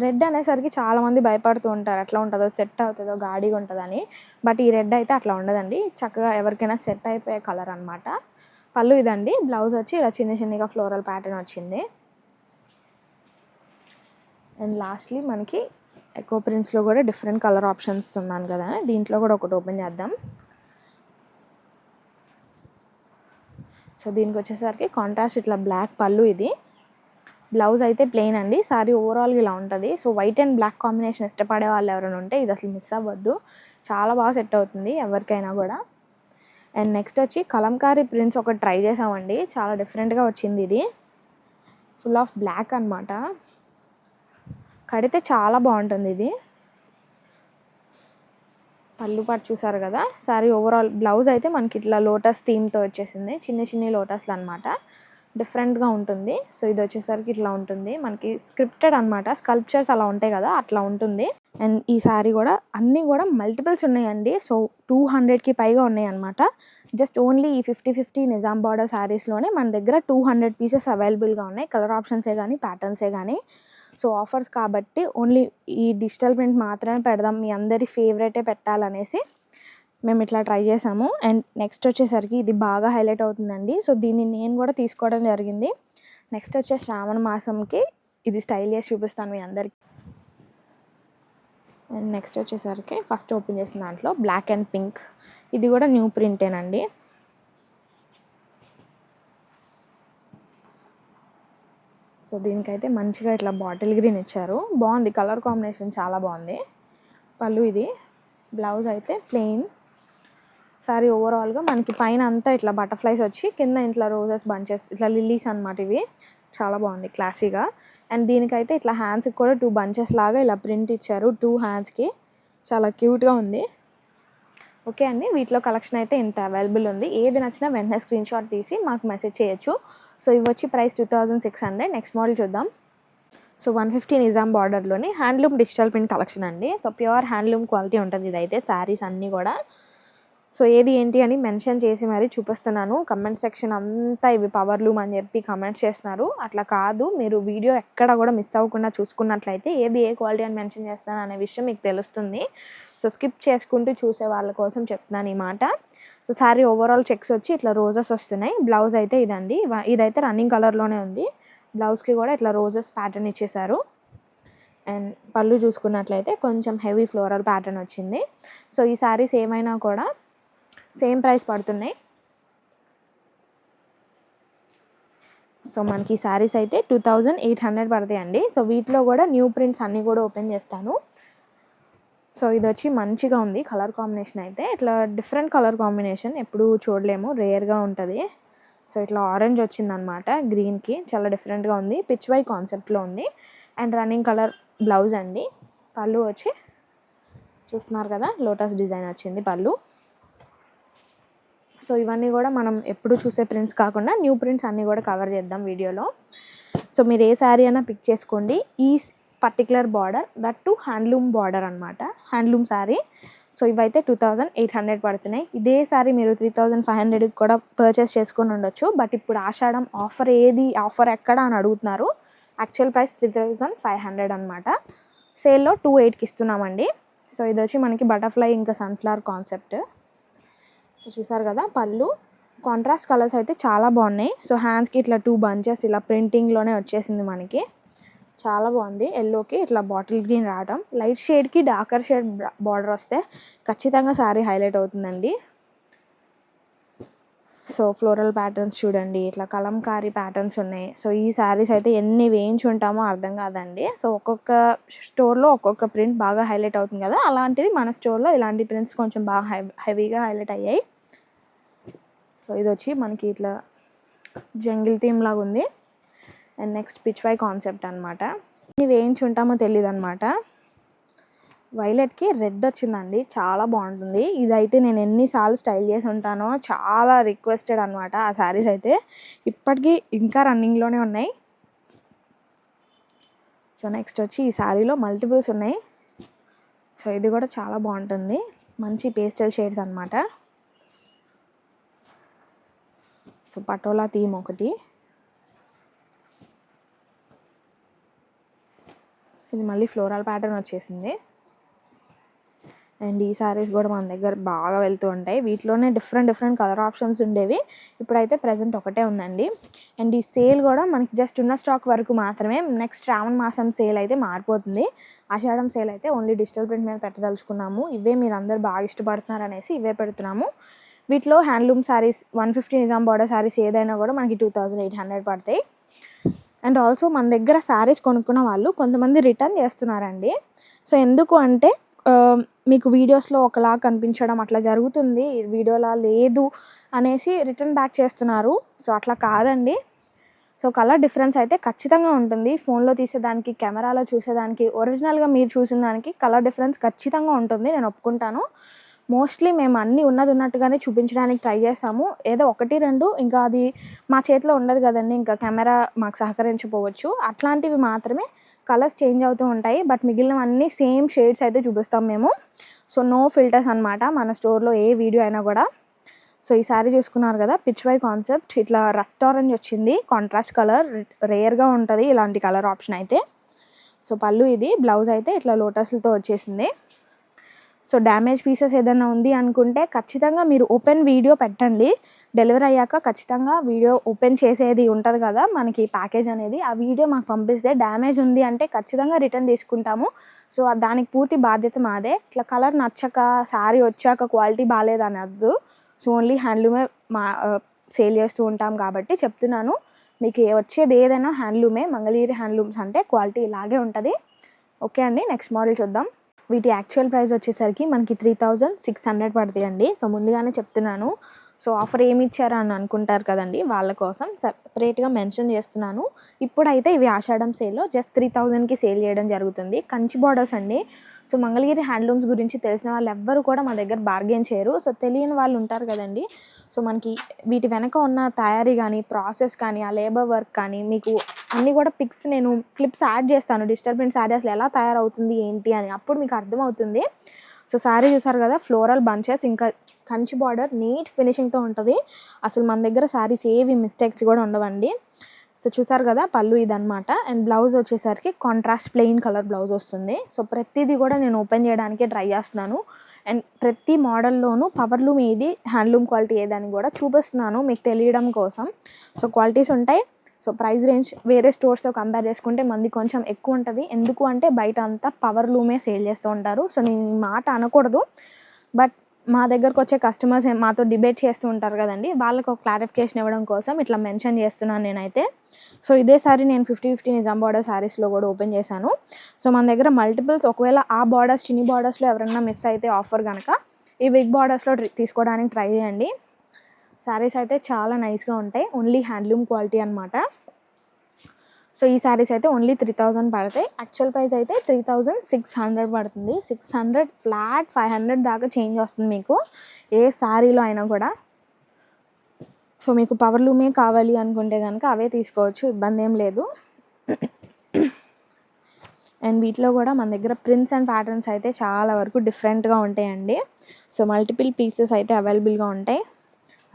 రెడ్ అనేసరికి చాలామంది భయపడుతూ ఉంటారు, ఎట్లా ఉంటుందో, సెట్ అవుతుందో, గాడిగా ఉంటుందని. బట్ ఈ రెడ్ అయితే అట్లా ఉండదండి, చక్కగా ఎవరికైనా సెట్ అయిపోయే కలర్ అనమాట. పళ్ళు ఇదండి. బ్లౌజ్ వచ్చి ఇలా చిన్నగా ఫ్లోరల్ ప్యాటర్న్ వచ్చింది. అండ్ లాస్ట్లీ మనకి ఎకో ప్రింట్స్లో కూడా డిఫరెంట్ కలర్ ఆప్షన్స్ ఉన్నాను కదా, దీంట్లో కూడా ఒకటి ఓపెన్ చేద్దాం. సో దీనికి వచ్చేసరికి కాంట్రాస్ట్ ఇట్లా బ్లాక్ పళ్ళు, ఇది బ్లౌజ్ అయితే ప్లెయిన్ అండి. సారీ ఓవరాల్గా ఇలా ఉంటుంది. So white and black combination ఇష్టపడే వాళ్ళు ఎవరైనా ఉంటే ఇది అసలు మిస్ అవ్వద్దు, చాలా బాగా సెట్ అవుతుంది ఎవరికైనా కూడా. అండ్ నెక్స్ట్ వచ్చి కలంకారీ ప్రింట్స్ ఒకటి ట్రై చేసామండి, చాలా డిఫరెంట్గా వచ్చింది. ఇది ఫుల్ ఆఫ్ బ్లాక్ అనమాట, కడితే చాలా బాగుంటుంది. ఇది పళ్ళు పాటు చూసారు కదా. సారీ ఓవరాల్ బ్లౌజ్ అయితే మనకి ఇట్లా లోటస్ థీమ్తో వచ్చేసింది, చిన్న లోటస్లు అనమాట, డిఫరెంట్గా ఉంటుంది. సో ఇది వచ్చేసరికి ఇట్లా ఉంటుంది, మనకి స్క్రిప్టెడ్ అనమాట, స్కల్ప్చర్స్ అలా ఉంటాయి కదా అట్లా ఉంటుంది. అండ్ ఈ సారీ కూడా అన్నీ కూడా మల్టిపుల్స్ ఉన్నాయండి. సో 200కి పైగా ఉన్నాయి అనమాట. జస్ట్ ఓన్లీ ఈ 50-50 నిజాం బార్డర్ శారీస్లోనే మన దగ్గర 200 పీసెస్ అవైలబుల్గా ఉన్నాయి, కలర్ ఆప్షన్సే కానీ ప్యాటర్న్సే కానీ. సో ఆఫర్స్ కాబట్టి ఓన్లీ ఈ డిజిటల్ ప్రింట్ మాత్రమే పెడదాం, మీ అందరి ఫేవరెటే పెట్టాలనేసి మేము ఇట్లా ట్రై చేసాము. అండ్ నెక్స్ట్ వచ్చేసరికి ఇది బాగా హైలైట్ అవుతుందండి. సో దీన్ని నేను కూడా తీసుకోవడం జరిగింది. నెక్స్ట్ వచ్చే శ్రావణ మాసంకి ఇది స్టైల్ చేసి చూపిస్తాను మీ అందరికి. అండ్ నెక్స్ట్ వచ్చేసరికి ఫస్ట్ ఓపెన్ చేసిన దాంట్లో బ్లాక్ అండ్ పింక్, ఇది కూడా న్యూ ప్రింటేనండి. సో దీనికైతే మంచిగా ఇట్లా బాటిల్ గ్రీన్ ఇచ్చారు, బాగుంది కలర్ కాంబినేషన్, చాలా బాగుంది. పళ్ళు ఇది, బ్లౌజ్ అయితే ప్లెయిన్. సారీ ఓవరాల్గా మనకి పైన అంతా ఇట్లా బటర్ఫ్లైస్ వచ్చి కింద ఇట్లా రోజెస్ బంచెస్, ఇట్లా లిల్లీస్ అనమాట, ఇవి చాలా బాగుంది క్లాసీగా. అండ్ దీనికైతే ఇట్లా హ్యాండ్స్కి కూడా 2 బంచెస్ లాగా ఇలా ప్రింట్ ఇచ్చారు 2 హ్యాండ్స్కి, చాలా క్యూట్గా ఉంది. ఓకే అండి, వీటిలో కలెక్షన్ అయితే ఇంత అవైలబుల్ ఉంది. ఏది నచ్చినా వెంటనే స్క్రీన్ షాట్ తీసి మాకు మెసేజ్ చేయొచ్చు. సో ఇవి వచ్చి ప్రైస్ 2600. నెక్స్ట్ మోడల్ చూద్దాం. సో 150 నిజాం బార్డర్లోని హ్యాండ్లూమ్ డిజిటల్ ప్రింట్ కలెక్షన్ అండి. సో ప్యూర్ హ్యాండ్లూమ్ క్వాలిటీ ఉంటుంది ఇదైతే, శారీస్ అన్నీ కూడా. సో ఏది ఏంటి అని మెన్షన్ చేసి మరీ చూపిస్తున్నాను. కమెంట్ సెక్షన్ అంతా ఇవి పవర్ లూమ్ అని చెప్పి కమెంట్స్ చేస్తున్నారు, అట్లా కాదు. మీరు వీడియో ఎక్కడ కూడా మిస్ అవ్వకుండా చూసుకున్నట్లయితే ఏది ఏ క్వాలిటీ అని మెన్షన్ చేస్తాను అనే విషయం మీకు తెలుస్తుంది. సో స్కిప్ చేసుకుంటూ చూసే వాళ్ళ కోసం చెప్తున్నాను ఈ మాట. సో శారీ ఓవరాల్ చెక్స్ వచ్చి ఇట్లా రోజెస్ వస్తున్నాయి. బ్లౌజ్ అయితే ఇదండి, ఇదైతే రన్నింగ్ కలర్లోనే ఉంది. బ్లౌజ్కి కూడా ఇట్లా రోజెస్ ప్యాటర్న్ ఇచ్చేసారు. అండ్ పళ్ళు చూసుకున్నట్లయితే కొంచెం హెవీ ఫ్లోరల్ ప్యాటర్న్ వచ్చింది. సో ఈ శారీస్ ఏమైనా కూడా సేమ్ ప్రైస్ పడుతున్నాయి. సో మనకి శారీస్ అయితే 2800 పడతాయండి. సో వీటిలో కూడా న్యూ ప్రింట్స్ అన్నీ కూడా ఓపెన్ చేస్తాను. సో ఇది వచ్చి మంచిగా ఉంది కలర్ కాంబినేషన్ అయితే, ఇట్లా డిఫరెంట్ కలర్ కాంబినేషన్ ఎప్పుడు చూడలేము, రేర్గా ఉంటుంది. సో ఇట్లా ఆరెంజ్ వచ్చిందనమాట గ్రీన్కి, చాలా డిఫరెంట్గా ఉంది, పిచ్ వై కాన్సెప్ట్లో ఉంది. అండ్ రన్నింగ్ కలర్ బ్లౌజ్ అండి. పళ్ళు వచ్చి చూస్తున్నారు కదా, లోటస్ డిజైన్ వచ్చింది పళ్ళు. సో ఇవన్నీ కూడా మనం ఎప్పుడు చూసే ప్రింట్స్ కాకుండా న్యూ ప్రింట్స్ అన్నీ కూడా కవర్ చేద్దాం వీడియోలో. సో మీరు ఏ శారీ అయినా పిక్ చేసుకోండి. ఈ particular border that handloom border అనమాట, హ్యాండ్లూమ్ శారీ. సో ఇవైతే 2800 పడుతున్నాయి. ఇదే శారీ మీరు 3500కి కూడా పర్చేస్ చేసుకొని ఉండొచ్చు. బట్ ఇప్పుడు ఆషాఢం ఆఫర్ ఏది, ఆఫర్ ఎక్కడ అని అడుగుతున్నారు. యాక్చువల్ ప్రైస్ 3500 అనమాట, సేల్లో 28కి ఇస్తున్నామండి. సో ఇది వచ్చి మనకి బటర్ఫ్లై ఇంకా సన్ఫ్లవర్ కాన్సెప్ట్. సో చూసారు కదా, పళ్ళు కాంట్రాస్ట్ కలర్స్ అయితే చాలా బాగున్నాయి. సో హ్యాండ్స్కి ఇట్లా 2 బంచెస్ ఇలా ప్రింటింగ్లోనే వచ్చేసింది మనకి, చాలా బాగుంది. ఎల్లోకి ఇట్లా బాటిల్ గ్రీన్ రావడం, లైట్ షేడ్కి డార్కర్ షేడ్ బార్డర్ వస్తే ఖచ్చితంగా శారీ హైలైట్ అవుతుందండి. సో ఫ్లోరల్ ప్యాటర్న్స్ చూడండి, ఇట్లా కలంకారీ ప్యాటర్న్స్ ఉన్నాయి. సో ఈ శారీస్ అయితే ఎన్ని వేయించి ఉంటామో అర్థం కాదండి. సో ఒక్కొక్క స్టోర్లో ఒక్కొక్క ప్రింట్ బాగా హైలైట్ అవుతుంది కదా, అలాంటిది మన స్టోర్లో ఇలాంటి ప్రింట్స్ కొంచెం బాగా హెవీగా హైలైట్ అయ్యాయి. సో ఇది వచ్చి మనకి ఇట్లా జంగిల్ థీమ్ లాగా ఉంది. అండ్ నెక్స్ట్ పిచ్వై కాన్సెప్ట్ అనమాట. ఇవి వేయించి ఉంటామో తెలియదు అనమాట. వైలెట్కి రెడ్ వచ్చిందండి, చాలా బాగుంటుంది. ఇదైతే నేను ఎన్నిసార్లు స్టైల్ చేసి ఉంటానో, చాలా రిక్వెస్టెడ్ అనమాట ఆ శారీస్ అయితే. ఇప్పటికీ ఇంకా రన్నింగ్లోనే ఉన్నాయి. సో నెక్స్ట్ వచ్చి ఈ శారీలో మల్టిపుల్స్ ఉన్నాయి. సో ఇది కూడా చాలా బాగుంటుంది, మంచి పేస్టల్ షేడ్స్ అనమాట. సో పటోలా థీమ్ ఒకటి, ఇది మళ్ళీ ఫ్లోరల్ ప్యాటర్న్ వచ్చేసింది. అండ్ ఈ శారీస్ కూడా మన దగ్గర బాగా వెళ్తూ ఉంటాయి. వీటిలోనే డిఫరెంట్ కలర్ ఆప్షన్స్ ఉండేవి, ఇప్పుడైతే ప్రజెంట్ ఒకటే ఉందండి. అండ్ ఈ సేల్ కూడా మనకి జస్ట్ ఉన్న స్టాక్ వరకు మాత్రమే. నెక్స్ట్ శ్రావణ మాసం సేల్ అయితే మారిపోతుంది. ఆషాఢం సేల్ అయితే ఓన్లీ డిజిటల్ ప్రింట్ మీద పెట్టదలుచుకున్నాము. ఇవే మీరు అందరు బాగా ఇష్టపడుతున్నారు అనేసి ఇవే పెడుతున్నాము. వీటిలో హ్యాండ్లూమ్ శారీస్ 150 నిజాం బార్డర్ శారీస్ ఏదైనా కూడా మనకి 2800 పడతాయి. అండ్ ఆల్సో మన దగ్గర శారీస్ కొనుక్కున్న వాళ్ళు కొంతమంది రిటర్న్ చేస్తున్నారండి. సో ఎందుకు అంటే మీకు వీడియోస్లో ఒకలా కనిపించడం అట్లా జరుగుతుంది, వీడియోలా లేదు అనేసి రిటర్న్ బ్యాక్ చేస్తున్నారు. సో అట్లా కాదండి. సో కలర్ డిఫరెన్స్ అయితే ఖచ్చితంగా ఉంటుంది. ఫోన్లో తీసేదానికి, కెమెరాలో చూసేదానికి, ఒరిజినల్గా మీరు చూసిన దానికి కలర్ డిఫరెన్స్ ఖచ్చితంగా ఉంటుంది, నేను ఒప్పుకుంటాను. మోస్ట్లీ మేము అన్నీ ఉన్నట్టుగానే చూపించడానికి ట్రై చేస్తాము. ఏదో 1, 2 ఇంకా అది మా చేతిలో ఉండదు కదండి, ఇంకా కెమెరా మాకు సహకరించకపోవచ్చు. అట్లాంటివి మాత్రమే కలర్స్ చేంజ్ అవుతూ ఉంటాయి. బట్ మిగిలినవన్నీ సేమ్ షేడ్స్ అయితే చూపిస్తాం మేము. సో నో ఫిల్టర్స్ అనమాట మన స్టోర్లో ఏ వీడియో అయినా కూడా. సో ఈ శారీ చూసుకున్నారు కదా, పిచ్వై కాన్సెప్ట్, ఇట్లా రస్ట్ ఆరెంజ్ వచ్చింది, కాంట్రాస్ట్ కలర్, రేర్గా ఉంటుంది ఇలాంటి కలర్ ఆప్షన్ అయితే. సో పళ్ళు ఇది, బ్లౌజ్ అయితే ఇట్లా లోటస్లతో వచ్చేసింది. సో డ్యామేజ్ పీసెస్ ఏదైనా ఉంది అనుకుంటే ఖచ్చితంగా మీరు ఓపెన్ వీడియో పెట్టండి. డెలివరీ అయ్యాక ఖచ్చితంగా వీడియో ఓపెన్ చేసేది ఉంటుంది కదా మనకి ప్యాకేజ్ అనేది, ఆ వీడియో మాకు పంపిస్తే డ్యామేజ్ ఉంది అంటే ఖచ్చితంగా రిటర్న్ తీసుకుంటాము. సో దానికి పూర్తి బాధ్యత మాదే. ఇట్లా కలర్ నచ్చక శారీ వచ్చాక క్వాలిటీ బాగాలేదు అనద్దు. సో ఓన్లీ హ్యాండ్లూమే సేల్ చేస్తూ ఉంటాం కాబట్టి చెప్తున్నాను. మీకు వచ్చేది ఏదైనా హ్యాండ్లూమే, మంగళగిరి హ్యాండ్లూమ్స్ అంటే క్వాలిటీ ఇలాగే ఉంటుంది. ఓకే అండి, నెక్స్ట్ మోడల్ చూద్దాం. వీటి యాక్చువల్ ప్రైస్ వచ్చేసరికి మనకి 3600 పడతాయండి. సో ముందుగానే చెప్తున్నాను. సో ఆఫర్ ఏమి ఇచ్చారా అని అనుకుంటారు కదండి, వాళ్ళ కోసం సెపరేట్గా మెన్షన్ చేస్తున్నాను. ఇప్పుడైతే ఇవి ఆషాఢం సేల్లో జస్ట్ 3000కి సేల్ చేయడం జరుగుతుంది. కంచి బార్డర్స్ అండి. సో మంగళగిరి హ్యాండ్లూమ్స్ గురించి తెలిసిన వాళ్ళు ఎవ్వరు కూడా మా దగ్గర బార్గెన్ చేయరు. సో తెలియని వాళ్ళు ఉంటారు కదండి. సో మనకి వీటి వెనక ఉన్న తయారీ కానీ, ప్రాసెస్ కానీ, ఆ లేబర్ వర్క్ కానీ, మీకు అన్నీ కూడా పిక్స్ నేను క్లిప్స్ యాడ్ చేస్తాను, డిజిటల్ ప్రింట్ శారీ అసలు ఎలా తయారవుతుంది ఏంటి అని, అప్పుడు మీకు అర్థమవుతుంది. సో శారీ చూసారు కదా, ఫ్లోరల్ బంచెస్, ఇంకా కంచి బార్డర్, నీట్ ఫినిషింగ్తో ఉంటుంది. అసలు మన దగ్గర శారీస్ ఏవి మిస్టేక్స్ కూడా ఉండవండి. సో చూసారు కదా, పళ్ళు ఇదనమాట. అండ్ బ్లౌజ్ వచ్చేసరికి కాంట్రాస్ట్ ప్లెయిన్ కలర్ బ్లౌజ్ వస్తుంది. సో ప్రతిదీ కూడా నేను ఓపెన్ చేయడానికే ట్రై చేస్తున్నాను. అండ్ ప్రతి మోడల్లోనూ పవర్లూమ్ ఏది, హ్యాండ్లూమ్ క్వాలిటీ ఏదని కూడా చూపిస్తున్నాను మీకు తెలియడం కోసం. సో క్వాలిటీస్ ఉంటాయి. సో ప్రైస్ రేంజ్ వేరే స్టోర్స్తో కంపేర్ చేసుకుంటే మంది కొంచెం ఎక్కువ ఉంటుంది. ఎందుకు అంటే బయట అంతా పవర్లూమే సేల్ చేస్తూ ఉంటారు. సో నేను ఈ మాట అనకూడదు, బట్ మా దగ్గరకు వచ్చే కస్టమర్స్ మాతో డిబేట్ చేస్తూ ఉంటారు కదండి, వాళ్ళకు ఒక క్లారిఫికేషన్ ఇవ్వడం కోసం ఇట్లా మెన్షన్ చేస్తున్నాను నేనైతే. సో ఇదే సారీ నేను 50-50 నిజాం బార్డర్ శారీస్లో కూడా ఓపెన్ చేశాను. సో మన దగ్గర మల్టిపుల్స్, ఒకవేళ ఆ బార్డర్స్ చిన్ని బార్డర్స్లో ఎవరైనా మిస్ అయితే ఆఫర్ కనుక ఈ బిగ్ బార్డర్స్లో తీసుకోవడానికి ట్రై చేయండి. శారీస్ అయితే చాలా నైస్గా ఉంటాయి, ఓన్లీ హ్యాండ్లూమ్ క్వాలిటీ అనమాట. సో ఈ శారీస్ అయితే ఓన్లీ 3000 పడతాయి. యాక్చువల్ ప్రైస్ అయితే 3600 పడుతుంది. 600 ఫ్లాట్, 500 దాకా చేంజ్ వస్తుంది మీకు ఏ శారీలో అయినా కూడా. సో మీకు పవర్లూమే కావాలి అనుకుంటే కనుక అవే తీసుకోవచ్చు, ఇబ్బంది ఏం లేదు. అండ్ వీటిలో కూడా మన దగ్గర ప్రింట్స్ అండ్ ప్యాటర్న్స్ అయితే చాలా వరకు డిఫరెంట్గా ఉంటాయండి. సో మల్టిపుల్ పీసెస్ అయితే అవైలబుల్గా ఉంటాయి.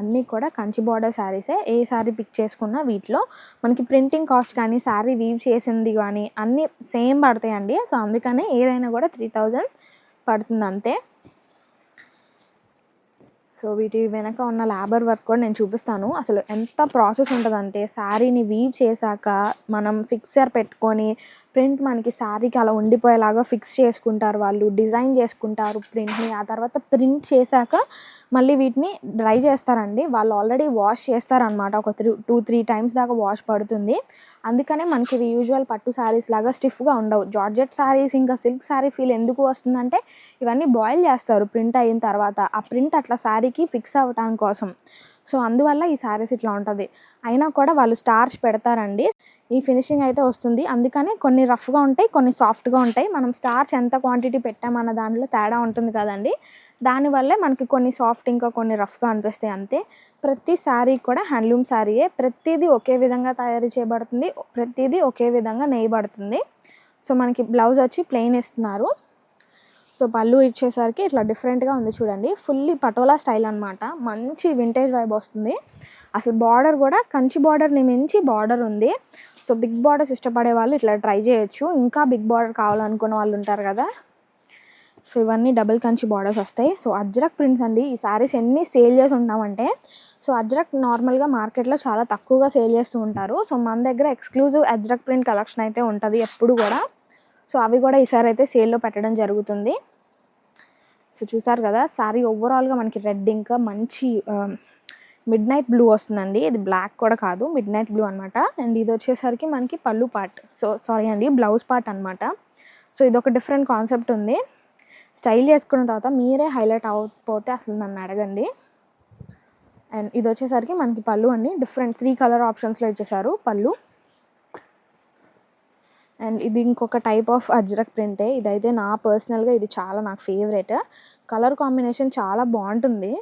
అన్నీ కూడా కంచి బార్డర్ శారీసే. ఏ శారీ పిక్ చేసుకున్నా వీటిలో మనకి ప్రింటింగ్ కాస్ట్ కానీ, శారీ వీవ్ చేసింది కానీ అన్నీ సేమ్ పడతాయండి. సో అందుకనే ఏదైనా కూడా 3000 పడుతుంది అంతే. సో వీటి వెనక ఉన్న లేబర్ వర్క్ కూడా నేను చూపిస్తాను. అసలు ఎంత ప్రాసెస్ ఉంటుందంటే, శారీని వీవ్ చేశాక మనం ఫిక్సర్ పెట్టుకొని ప్రింట్ మనకి శారీకి అలా ఉండిపోయేలాగా ఫిక్స్ చేసుకుంటారు వాళ్ళు, డిజైన్ చేసుకుంటారు ప్రింట్ని. ఆ తర్వాత ప్రింట్ చేశాక మళ్ళీ వీటిని డ్రై చేస్తారండి. వాళ్ళు ఆల్రెడీ వాష్ చేస్తారనమాట. ఒక 2-3 టైమ్స్ దాకా వాష్ పడుతుంది. అందుకనే మనకి ఇవి యూజువల్ పట్టు శారీస్ లాగా స్టిఫ్గా ఉండవు. జార్జెట్ శారీస్ ఇంకా సిల్క్ శారీ ఫీల్ ఎందుకు వస్తుందంటే ఇవన్నీ బాయిల్ చేస్తారు ప్రింట్ అయిన తర్వాత. ఆ ప్రింట్ అట్లా శారీకి ఫిక్స్ అవ్వటానికి కోసం. సో అందువల్ల ఈ శారీస్ ఇట్లా ఉంటుంది. అయినా కూడా వాళ్ళు స్టార్చ్ పెడతారండి. ఈ ఫినిషింగ్ అయితే వస్తుంది. అందుకని కొన్ని రఫ్గా ఉంటాయి, కొన్ని సాఫ్ట్గా ఉంటాయి. మనం స్టార్చ్ ఎంత క్వాంటిటీ పెట్టామన్న దాంట్లో తేడా ఉంటుంది కదండి. దానివల్లే మనకి కొన్ని సాఫ్ట్ ఇంకా కొన్ని రఫ్గా అనిపిస్తాయి అంతే. ప్రతి శారీ కూడా హ్యాండ్లూమ్ శారీయే. ప్రతిదీ ఒకే విధంగా తయారు చేయబడుతుంది, ప్రతిదీ ఒకే విధంగా నేయబడుతుంది. సో మనకి బ్లౌజ్ వచ్చి ప్లెయిన్ ఇస్తున్నారు. సో పళ్ళు ఇచ్చేసరికి ఇట్లా డిఫరెంట్గా ఉంది చూడండి. ఫుల్లీ పటోలా స్టైల్ అనమాట. మంచి వింటేజ్ వైబ్ వస్తుంది. అసలు బార్డర్ కూడా కంచి బార్డర్ని మించి బార్డర్ ఉంది. సో బిగ్ బార్డర్స్ ఇష్టపడే వాళ్ళు ఇట్లా ట్రై చేయొచ్చు. ఇంకా బిగ్ బార్డర్ కావాలనుకున్న వాళ్ళు ఉంటారు కదా. సో ఇవన్నీ డబుల్ కంచి బార్డర్స్ వస్తాయి. సో అజ్రక్ ప్రింట్స్ అండి. ఈ శారీస్ ఎన్ని సేల్ చేసి ఉంటామంటే, సో అజ్రక్ నార్మల్గా మార్కెట్లో చాలా తక్కువగా సేల్ చేస్తూ ఉంటారు. సో మన దగ్గర ఎక్స్క్లూజివ్ అజ్రక్ ప్రింట్ కలెక్షన్ అయితే ఉంటుంది ఎప్పుడు కూడా. సో అవి కూడా ఈసారి అయితే సేల్లో పెట్టడం జరుగుతుంది. సో చూసారు కదా, శారీ ఓవరాల్గా మనకి రెడ్ ఇంకా మంచి మిడ్ నైట్ బ్లూ వస్తుందండి. ఇది బ్లాక్ కూడా కాదు, మిడ్ నైట్ బ్లూ అనమాట. అండ్ ఇది వచ్చేసరికి మనకి పళ్ళు పార్ట్, సో సారీ అండి బ్లౌజ్ పార్ట్ అనమాట. సో ఇదొక డిఫరెంట్ కాన్సెప్ట్ ఉంది. స్టైల్ చేసుకున్న తర్వాత మీరే హైలైట్ అవ్వకపోతే అసలు నన్ను అడగండి. అండ్ ఇది వచ్చేసరికి మనకి పళ్ళు అండి. డిఫరెంట్ 3 కలర్ ఆప్షన్స్లో ఇచ్చేసారు పళ్ళు. అండ్ ఇది ఇంకొక టైప్ ఆఫ్ అజ్రక్ ప్రింటే. ఇదైతే నా పర్సనల్గా ఇది చాలా నాకు ఫేవరెట్. కలర్ కాంబినేషన్ చాలా బాగుంటుంది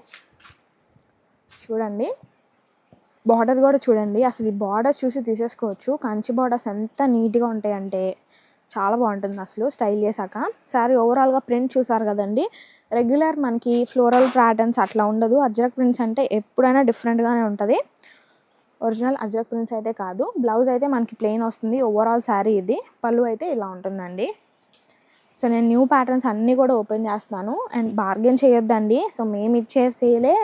చూడండి. బార్డర్ కూడా చూడండి. అసలు ఈ బార్డర్స్ చూసి తీసేసుకోవచ్చు. కంచి బార్డర్స్ ఎంత నీట్గా ఉంటాయంటే చాలా బాగుంటుంది అసలు స్టైల్ చేశాక. శారీ ఓవరాల్గా ప్రింట్ చూసారు కదండి. రెగ్యులర్ మనకి ఫ్లోరల్ ప్యాటర్న్స్ అట్లా ఉండదు. అజ్రక్ ప్రింట్స్ అంటే ఎప్పుడైనా డిఫరెంట్గానే ఉంటుంది. ఒరిజినల్ అజ్రక్ ప్రింట్స్ అయితే కాదు. బ్లౌజ్ అయితే మనకి ప్లెయిన్ వస్తుంది. ఓవరాల్ శారీ ఇది. పళ్ళు అయితే ఇలా ఉంటుందండి. సో నేను న్యూ ప్యాటర్న్స్ అన్నీ కూడా ఓపెన్ చేస్తున్నాను. అండ్ బార్గెన్ చేయొద్దండి. సో మేము ఇచ్చే సేలే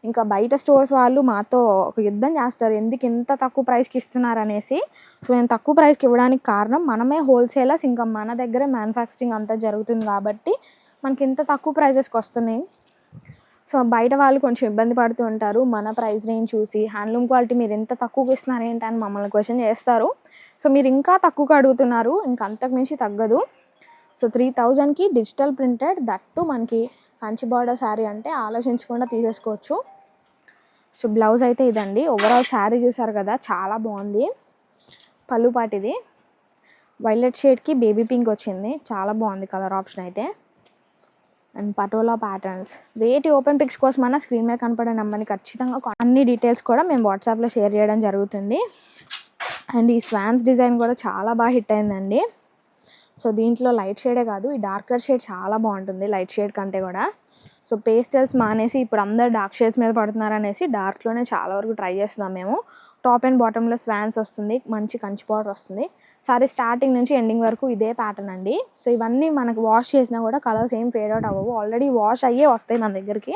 ఇంకా బయట స్టోర్స్ వాళ్ళు మాతో ఒక యుద్ధం చేస్తారు, ఎందుకు ఇంత తక్కువ ప్రైస్కి ఇస్తున్నారు అనేసి. సో మేము తక్కువ ప్రైస్కి ఇవ్వడానికి కారణం మనమే హోల్సేలర్స్, ఇంకా మన దగ్గరే మ్యానుఫ్యాక్చరింగ్ అంతా జరుగుతుంది కాబట్టి మనకి ఇంత తక్కువ ప్రైజెస్కి వస్తున్నాయి. సో బయట వాళ్ళు కొంచెం ఇబ్బంది పడుతూ ఉంటారు. మన ప్రైస్ రేంజ్ చూసి హ్యాండ్లూమ్ క్వాలిటీ మీరు ఎంత తక్కువకి ఇస్తున్నారు ఏంటి అని మమ్మల్ని క్వశ్చన్ చేస్తారు. సో మీరు ఇంకా తక్కువగా అడుగుతున్నారు, ఇంకా అంతకు మించి తగ్గదు. సో 3000కి డిజిటల్ ప్రింటెడ్, దట్టు మనకి కంచి బార్డర్ శారీ అంటే ఆలోచించకుండా తీసేసుకోవచ్చు. సో బ్లౌజ్ అయితే ఇదండి. ఓవరాల్ శారీ చూసారు కదా, చాలా బాగుంది. పళ్ళు పాటు ఇది వైలెట్ షేడ్కి బేబీ పింక్ వచ్చింది. చాలా బాగుంది కలర్ ఆప్షన్ అయితే. And patola patterns. వేటి ఓపెన్ పిక్స్ కోసమన్నా స్క్రీన్ మీద కనపడే నెంబర్ని ఖచ్చితంగా అన్ని డీటెయిల్స్ కూడా మేము వాట్సాప్లో షేర్ చేయడం జరుగుతుంది. అండ్ ఈ స్వాన్స్ డిజైన్ కూడా చాలా బాగా హిట్ అయిందండి. సో దీంట్లో లైట్ షేడే కాదు, ఈ డార్కర్ షేడ్ చాలా బాగుంటుంది లైట్ షేడ్ కంటే కూడా. సో పేస్టల్స్ మానేసి ఇప్పుడు అందరు డార్క్ షేడ్స్ మీద పడుతున్నారు అనేసి డార్క్లోనే చాలా వరకు ట్రై చేస్తున్నాం మేము. టాప్ అండ్ బాటంలో స్వాన్స్ వస్తుంది, మంచి కంచి బార్డర్ వస్తుంది. సారీ స్టార్టింగ్ నుంచి ఎండింగ్ వరకు ఇదే ప్యాటర్న్ అండి. సో ఇవన్నీ మనకు వాష్ చేసినా కూడా కలర్స్ ఏం ఫేడ్ అవుట్ అవ్వవు, ఆల్రెడీ వాష్ అయ్యే వస్తాయి మన దగ్గరికి.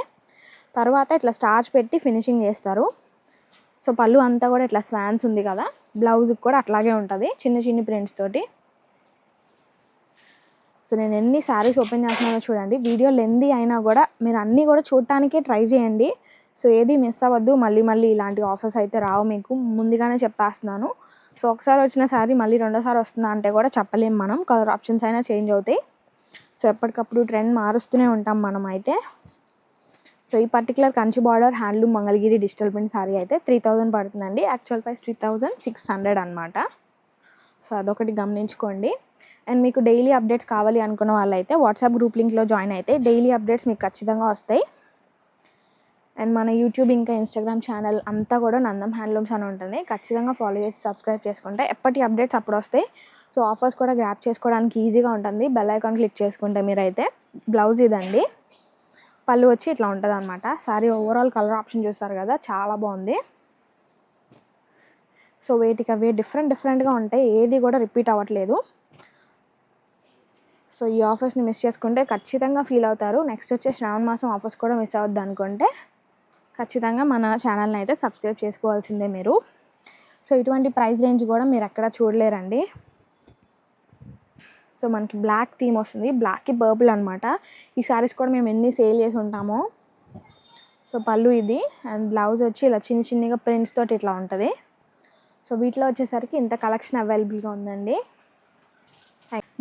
తర్వాత ఇట్లా స్టార్చ్ పెట్టి ఫినిషింగ్ చేస్తారు. సో పళ్ళు అంతా కూడా ఇట్లా స్వాన్స్ ఉంది కదా, బ్లౌజ్కి కూడా అట్లాగే ఉంటుంది చిన్న చిన్న ప్రింట్స్ తోటి. సో నేను ఎన్ని శారీస్ ఓపెన్ చేస్తున్నానో చూడండి. వీడియో లెందీ అయినా కూడా మీరు అన్నీ కూడా చూడటానికే ట్రై చేయండి. సో ఏది మిస్ అవ్వద్దు. మళ్ళీ మళ్ళీ ఇలాంటి ఆఫర్స్ అయితే రావు, మీకు ముందుగానే చెప్పేస్తున్నాను. సో ఒకసారి వచ్చిన శారీ మళ్ళీ రెండోసారి వస్తుందా అంటే కూడా చెప్పలేం మనం. కలర్ ఆప్షన్స్ అయినా చేంజ్ అవుతాయి. సో ఎప్పటికప్పుడు ట్రెండ్ మారుస్తూనే ఉంటాం మనం అయితే. సో ఈ particular Kanchi border handloom Mangalagiri digital print sari అయితే 3000 పడుతుందండి. యాక్చువల్ ప్రైస్ 3600 అనమాట. సో అదొకటి గమనించుకోండి. అండ్ మీకు డైలీ అప్డేట్స్ కావాలి అనుకున్న వాళ్ళైతే వాట్సాప్ గ్రూప్ లింక్లో జాయిన్ అయితే డైలీ అప్డేట్స్ మీకు ఖచ్చితంగా వస్తాయి. అండ్ మన యూట్యూబ్ ఇంకా ఇన్స్టాగ్రామ్ ఛానల్ అంతా కూడా నందం హ్యాండ్లూమ్స్ అని ఉంటుంది. ఖచ్చితంగా ఫాలో చేసి సబ్స్క్రైబ్ చేసుకుంటే ఎప్పటి అప్డేట్స్ అప్పుడు వస్తాయి. సో ఆఫర్స్ కూడా గ్రాప్ చేసుకోవడానికి ఈజీగా ఉంటుంది బెల్ ఐకాన్ క్లిక్ చేసుకుంటే మీరైతే. బ్లౌజ్ ఇదండి. పళ్ళు వచ్చి ఇట్లా ఉంటుంది అనమాట. సారీ ఓవరాల్ కలర్ ఆప్షన్ చూస్తారు కదా, చాలా బాగుంది. సో వేటికి అవే డిఫరెంట్గా ఉంటాయి, ఏది కూడా రిపీట్ అవ్వట్లేదు. సో ఈ ఆఫర్స్ని మిస్ చేసుకుంటే ఖచ్చితంగా ఫీల్ అవుతారు. నెక్స్ట్ వచ్చే శ్రావణ మాసం ఆఫర్స్ కూడా మిస్ అవ్వద్దు అనుకుంటే ఖచ్చితంగా మన ఛానల్ని అయితే సబ్స్క్రైబ్ చేసుకోవాల్సిందే మీరు. సో ఇటువంటి ప్రైస్ రేంజ్ కూడా మీరు ఎక్కడ చూడలేరండి. సో మనకి బ్లాక్ థీమ్ వస్తుంది, బ్లాక్కి పర్పుల్ అనమాట. ఈ శారీస్ కూడా మేము ఎన్ని సేల్ చేసి ఉంటామో. సో పళ్ళు ఇది, అండ్ బ్లౌజ్ వచ్చి ఇలా చిన్నగా ప్రింట్స్ తోటి ఇట్లా ఉంటుంది. సో వీటిలో వచ్చేసరికి ఇంత కలెక్షన్ అవైలబుల్గా ఉందండి.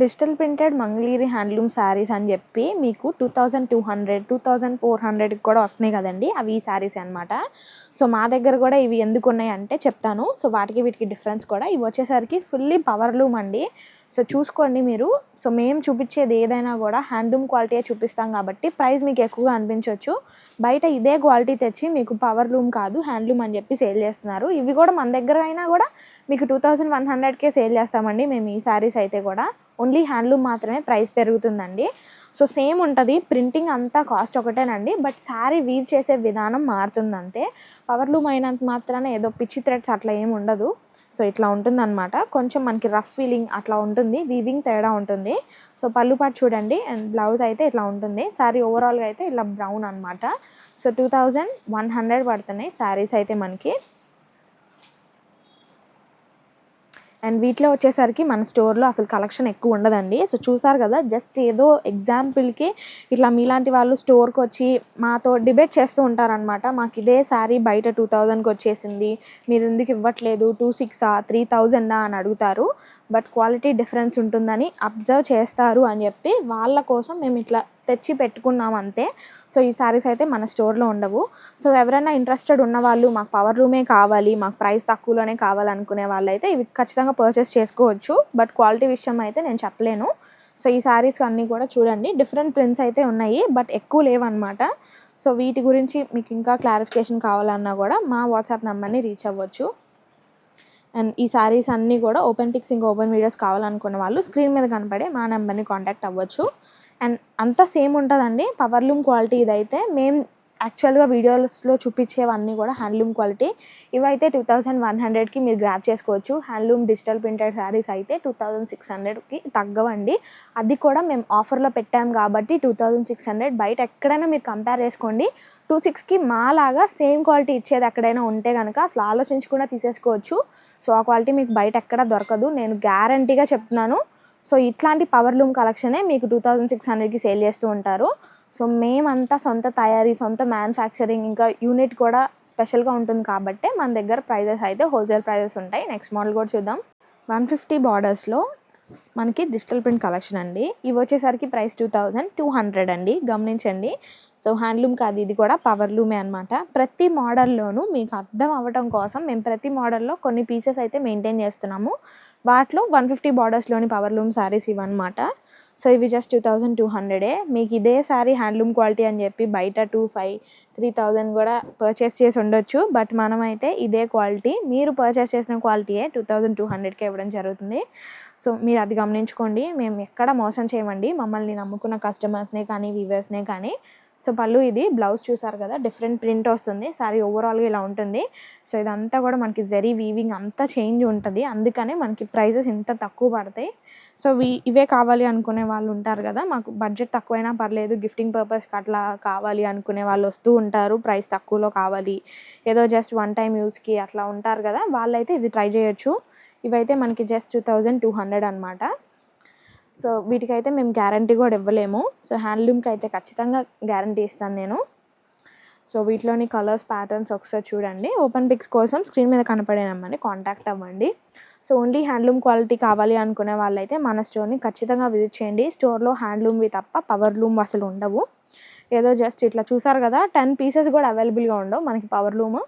Digital printed Mangalagiri handloom saris అని చెప్పి మీకు 2200, 2400కి కూడా వస్తున్నాయి కదండి, అవి ఈ శారీస్ అనమాట. సో మా దగ్గర కూడా ఇవి ఎందుకు ఉన్నాయి అంటే చెప్తాను. సో వీటికి డిఫరెన్స్ కూడా, ఇవి వచ్చేసరికి ఫుల్లీ పవర్ లూమ్ అండి. సో చూసుకోండి మీరు. సో మేము చూపించేది ఏదైనా కూడా హ్యాండ్లూమ్ క్వాలిటీయే చూపిస్తాం కాబట్టి ప్రైస్ మీకు ఎక్కువగా అనిపించవచ్చు. బయట ఇదే క్వాలిటీ తెచ్చి మీకు పవర్ లూమ్ కాదు హ్యాండ్లూమ్ అని చెప్పి సేల్ చేస్తున్నారు. ఇవి కూడా మన దగ్గర అయినా కూడా మీకు 2100కే సేల్ చేస్తామండి మేము ఈ శారీస్ అయితే కూడా. ఓన్లీ హ్యాండ్లూమ్ మాత్రమే ప్రైస్ పెరుగుతుందండి. సో సేమ్ ఉంటుంది, ప్రింటింగ్ అంతా కాస్ట్ ఒకటేనండి, బట్ శారీ వీవ్ చేసే విధానం మారుతుంది అంతే. పవర్ లూమ్ అయినంత మాత్రాన ఏదో పిచ్చి థ్రెడ్స్ అట్లా ఏమి ఉండదు. సో ఇట్లా ఉంటుందన్నమాట, కొంచెం మనకి రఫ్ ఫీలింగ్ అట్లా ఉంటుంది, వీవింగ్ తేడా ఉంటుంది. సో పళ్ళు పాటు చూడండి, అండ్ బ్లౌజ్ అయితే ఇట్లా ఉంటుంది. శారీ ఓవరాల్గా అయితే ఇలా బ్రౌన్ అనమాట. సో 2100 పడుతున్నాయి శారీస్ అయితే మనకి. అండ్ వీటిలో వచ్చేసరికి మన స్టోర్లో అసలు కలెక్షన్ ఎక్కువ ఉండదండి. సో చూసారు కదా, జస్ట్ ఏదో ఎగ్జాంపుల్కి ఇట్లా మీలాంటి వాళ్ళు స్టోర్కి వచ్చి మాతో డిబేట్ చేస్తూ ఉంటారనమాట. మాకు ఇదే శారీ బయట 2000కి వచ్చేసింది, మీరు ఎందుకు ఇవ్వట్లేదు, 2600 3000 అని అడుగుతారు. బట్ క్వాలిటీ డిఫరెన్స్ ఉంటుందని అబ్జర్వ్ చేస్తారు అని చెప్పి వాళ్ళ కోసం మేము ఇట్లా తెచ్చి పెట్టుకున్నాం అంతే. సో ఈ శారీస్ అయితే మన స్టోర్లో ఉండవు. సో ఎవరైనా ఇంట్రెస్టెడ్ ఉన్న వాళ్ళు, మాకు పవర్ లూమే కావాలి, మాకు ప్రైస్ తక్కువలోనే కావాలనుకునే వాళ్ళు అయితే ఇవి ఖచ్చితంగా పర్చేస్ చేసుకోవచ్చు. బట్ క్వాలిటీ విషయం అయితే నేను చెప్పలేను. సో ఈ శారీస్ అన్నీ కూడా చూడండి, డిఫరెంట్ ప్రింట్స్ అయితే ఉన్నాయి, బట్ ఎక్కువ లేవన్నమాట. సో వీటి గురించి మీకు ఇంకా క్లారిఫికేషన్ కావాలన్నా కూడా మా వాట్సాప్ నెంబర్ని రీచ్ అవ్వచ్చు. అండ్ ఈ శారీస్ అన్నీ కూడా ఓపెన్ పిక్స్ ఇంకా ఓపెన్ వీడియోస్ కావాలనుకున్న వాళ్ళు స్క్రీన్ మీద కనపడే మా నెంబర్ని కాంటాక్ట్ అవ్వచ్చు. అండ్ అంతా సేమ్ ఉంటుందండి పవర్ లూమ్ క్వాలిటీ. ఇదైతే మేము యాక్చువల్గా వీడియోస్లో చూపించేవన్నీ కూడా హ్యాండ్లూమ్ క్వాలిటీ. ఇవైతే 2100కి మీరు గ్రాప్ చేసుకోవచ్చు. హ్యాండ్లూమ్ డిజిటల్ ప్రింటెడ్ శారీస్ అయితే 2600కి తగ్గవండి. అది కూడా మేము ఆఫర్లో పెట్టాం కాబట్టి 2600. బయట ఎక్కడైనా మీరు కంపేర్ చేసుకోండి, 26కి మాలాగా సేమ్ క్వాలిటీ ఇచ్చేది ఎక్కడైనా ఉంటే కనుక అసలు ఆలోచించకుండా తీసేసుకోవచ్చు. సో ఆ క్వాలిటీ మీకు బయట ఎక్కడ దొరకదు, నేను గ్యారంటీగా చెప్తున్నాను. సో ఇట్లాంటి పవర్ లూమ్ కలెక్షనే మీకు 2600కి సేల్ చేస్తూ ఉంటారు. సో మేమంతా సొంత తయారీ, సొంత మ్యానుఫ్యాక్చరింగ్, ఇంకా యూనిట్ కూడా స్పెషల్గా ఉంటుంది కాబట్టి మన దగ్గర ప్రైజెస్ అయితే హోల్సేల్ ప్రైజెస్ ఉంటాయి. నెక్స్ట్ మోడల్ కూడా చూద్దాం. 150 బార్డర్స్లో మనకి డిజిటల్ ప్రింట్ కలెక్షన్ అండి. ఇవి వచ్చేసరికి ప్రైస్ 2200 అండి, గమనించండి. సో హ్యాండ్లూమ్ కాదు, ఇది కూడా పవర్ లూమే అనమాట. ప్రతి మోడల్లోనూ మీకు అర్థం అవ్వడం కోసం మేము ప్రతి మోడల్లో కొన్ని పీసెస్ అయితే మెయింటైన్ చేస్తున్నాము. వాటిలో 150 బార్డర్స్లోని పవర్ లూమ్ శారీస్ ఇవన్నమాట. సో ఇవి జస్ట్ 2200. మీకు ఇదే శారీ హ్యాండ్లూమ్ క్వాలిటీ అని చెప్పి బయట 2500, 3000 కూడా పర్చేస్ చేసి ఉండొచ్చు. బట్ మనమైతే ఇదే క్వాలిటీ, మీరు పర్చేస్ చేసిన క్వాలిటీయే 2200కి ఇవ్వడం జరుగుతుంది. సో మీరు అది గమనించుకోండి, మేము ఎక్కడ మోసం చేయమండి మమ్మల్ని నమ్ముకున్న కస్టమర్స్నే కానీ వ్యూవర్స్నే కానీ. సో పళ్ళు ఇది, బ్లౌజ్ చూసారు కదా, డిఫరెంట్ ప్రింట్ వస్తుంది. శారీ ఓవరాల్గా ఇలా ఉంటుంది. సో ఇదంతా కూడా మనకి జరీ వీవింగ్ అంతా చేంజ్ ఉంటుంది, అందుకనే మనకి ప్రైజెస్ ఇంత తక్కువ పడతాయి. సో ఇవే కావాలి అనుకునే వాళ్ళు ఉంటారు కదా, మాకు బడ్జెట్ తక్కువైనా పర్లేదు, గిఫ్టింగ్ పర్పస్కి అట్లా కావాలి అనుకునే వాళ్ళు వస్తూ ఉంటారు, ప్రైస్ తక్కువలో కావాలి, ఏదో జస్ట్ వన్ టైం యూస్కి అట్లా ఉంటారు కదా, వాళ్ళైతే ఇది ట్రై చేయొచ్చు. ఇవైతే మనకి జస్ట్ 2200 అనమాట. సో వీటికైతే మేము గ్యారంటీ కూడా ఇవ్వలేము. సో హ్యాండ్లూమ్కి అయితే ఖచ్చితంగా గ్యారంటీ ఇస్తాను నేను. సో వీటిలోని కలర్స్, ప్యాటర్న్స్ ఒకసారి చూడండి. ఓపెన్ పిక్స్ కోసం స్క్రీన్ మీద కనపడే నెంబర్ని కాంటాక్ట్ అవ్వండి. సో ఓన్లీ హ్యాండ్లూమ్ క్వాలిటీ కావాలి అనుకునే వాళ్ళైతే మన స్టోర్ని ఖచ్చితంగా విజిట్ చేయండి. స్టోర్లో హ్యాండ్లూమ్వి తప్ప పవర్ లూమ్ అసలు ఉండవు. ఏదో జస్ట్ ఇట్లా చూసారు కదా, 10 పీసెస్ కూడా అవైలబుల్గా ఉండవు మనకి పవర్ లూమ్.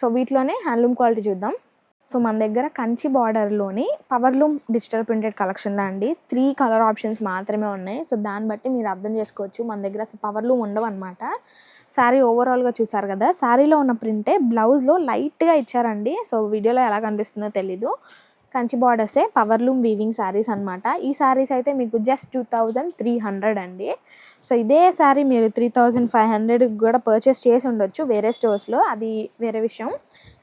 సో వీటిలోనే హ్యాండ్లూమ్ క్వాలిటీ చూద్దాం. సో మన దగ్గర కంచి బార్డర్లోని పవర్ లూమ్ డిజిటల్ ప్రింటెడ్ కలెక్షన్లో అండి 3 కలర్ ఆప్షన్స్ మాత్రమే ఉన్నాయి. సో దాన్ని బట్టి మీరు అర్థం చేసుకోవచ్చు మన దగ్గర అసలు పవర్ లూమ్ ఉండవు అనమాట. శారీ ఓవరాల్గా చూసారు కదా, శారీలో ఉన్న ప్రింటే బ్లౌజ్లో లైట్గా ఇచ్చారండి. సో వీడియోలో ఎలా కనిపిస్తుందో తెలీదు. కంచి బార్డర్సే పవర్ లూమ్ వీవింగ్ శారీస్ అనమాట. ఈ శారీస్ అయితే మీకు జస్ట్ 2300 అండి. సో ఇదే శారీ మీరు 3500 కూడా పర్చేస్ చేసి ఉండొచ్చు వేరే స్టోర్స్లో, అది వేరే విషయం.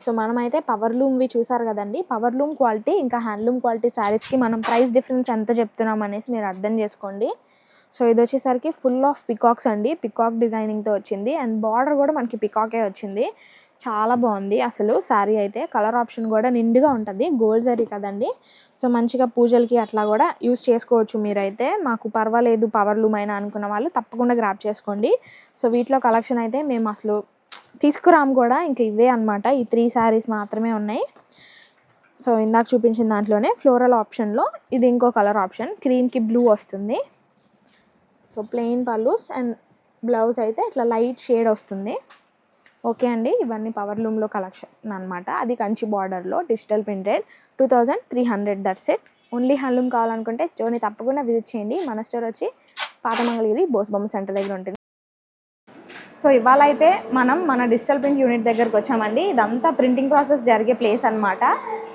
సో మనమైతే పవర్ లూమ్వి చూసారు కదండి, పవర్ లూమ్ క్వాలిటీ ఇంకా హ్యాండ్లూమ్ క్వాలిటీ శారీస్కి మనం ప్రైస్ డిఫరెన్స్ ఎంత చెప్తున్నాం అనేసి మీరు అర్థం చేసుకోండి. సో ఇది వచ్చేసరికి ఫుల్ ఆఫ్ పికాక్స్ అండి, పికాక్ డిజైనింగ్తో వచ్చింది. అండ్ బార్డర్ కూడా మనకి పికాకే వచ్చింది. చాలా బాగుంది అసలు శారీ అయితే. కలర్ ఆప్షన్ కూడా నిండుగా ఉంటుంది, గోల్డ్ జరీ కదండి. సో మంచిగా పూజలకి అట్లా కూడా యూస్ చేసుకోవచ్చు మీరైతే. మాకు పర్వాలేదు పవర్ లూమ్ అయినా అనుకున్న వాళ్ళు తప్పకుండా గ్రాప్ చేసుకోండి. సో వీటిలో కలెక్షన్ అయితే మేము అసలు తీసుకురాము కూడా, ఇంక ఇవే అనమాట. ఈ 3 శారీస్ మాత్రమే ఉన్నాయి. సో ఇందాక చూపించిన దాంట్లోనే ఫ్లోరల్ ఆప్షన్లో ఇది ఇంకో కలర్ ఆప్షన్, క్రీమ్కి బ్లూ వస్తుంది. So plain pallus and blouse అయితే ఇట్లా లైట్ షేడ్ వస్తుంది. ఓకే అండి, ఇవన్నీ పవర్ లూమ్లో కలెక్షన్ అనమాట. అది కంచి బార్డర్లో digital printed 2300, that's it. Only handloom కావాలనుకుంటే స్టోర్ని తప్పకుండా విజిట్ చేయండి. మన స్టోర్ వచ్చి పాత మంగళగిరి బోస్బొమ్మ సెంటర్ దగ్గర ఉంటుంది. సో ఇవాళ అయితే మనం మన డిజిటల్ ప్రింట్ యూనిట్ దగ్గరకు వచ్చామండి. ఇదంతా ప్రింటింగ్ ప్రాసెస్ జరిగే ప్లేస్ అనమాట.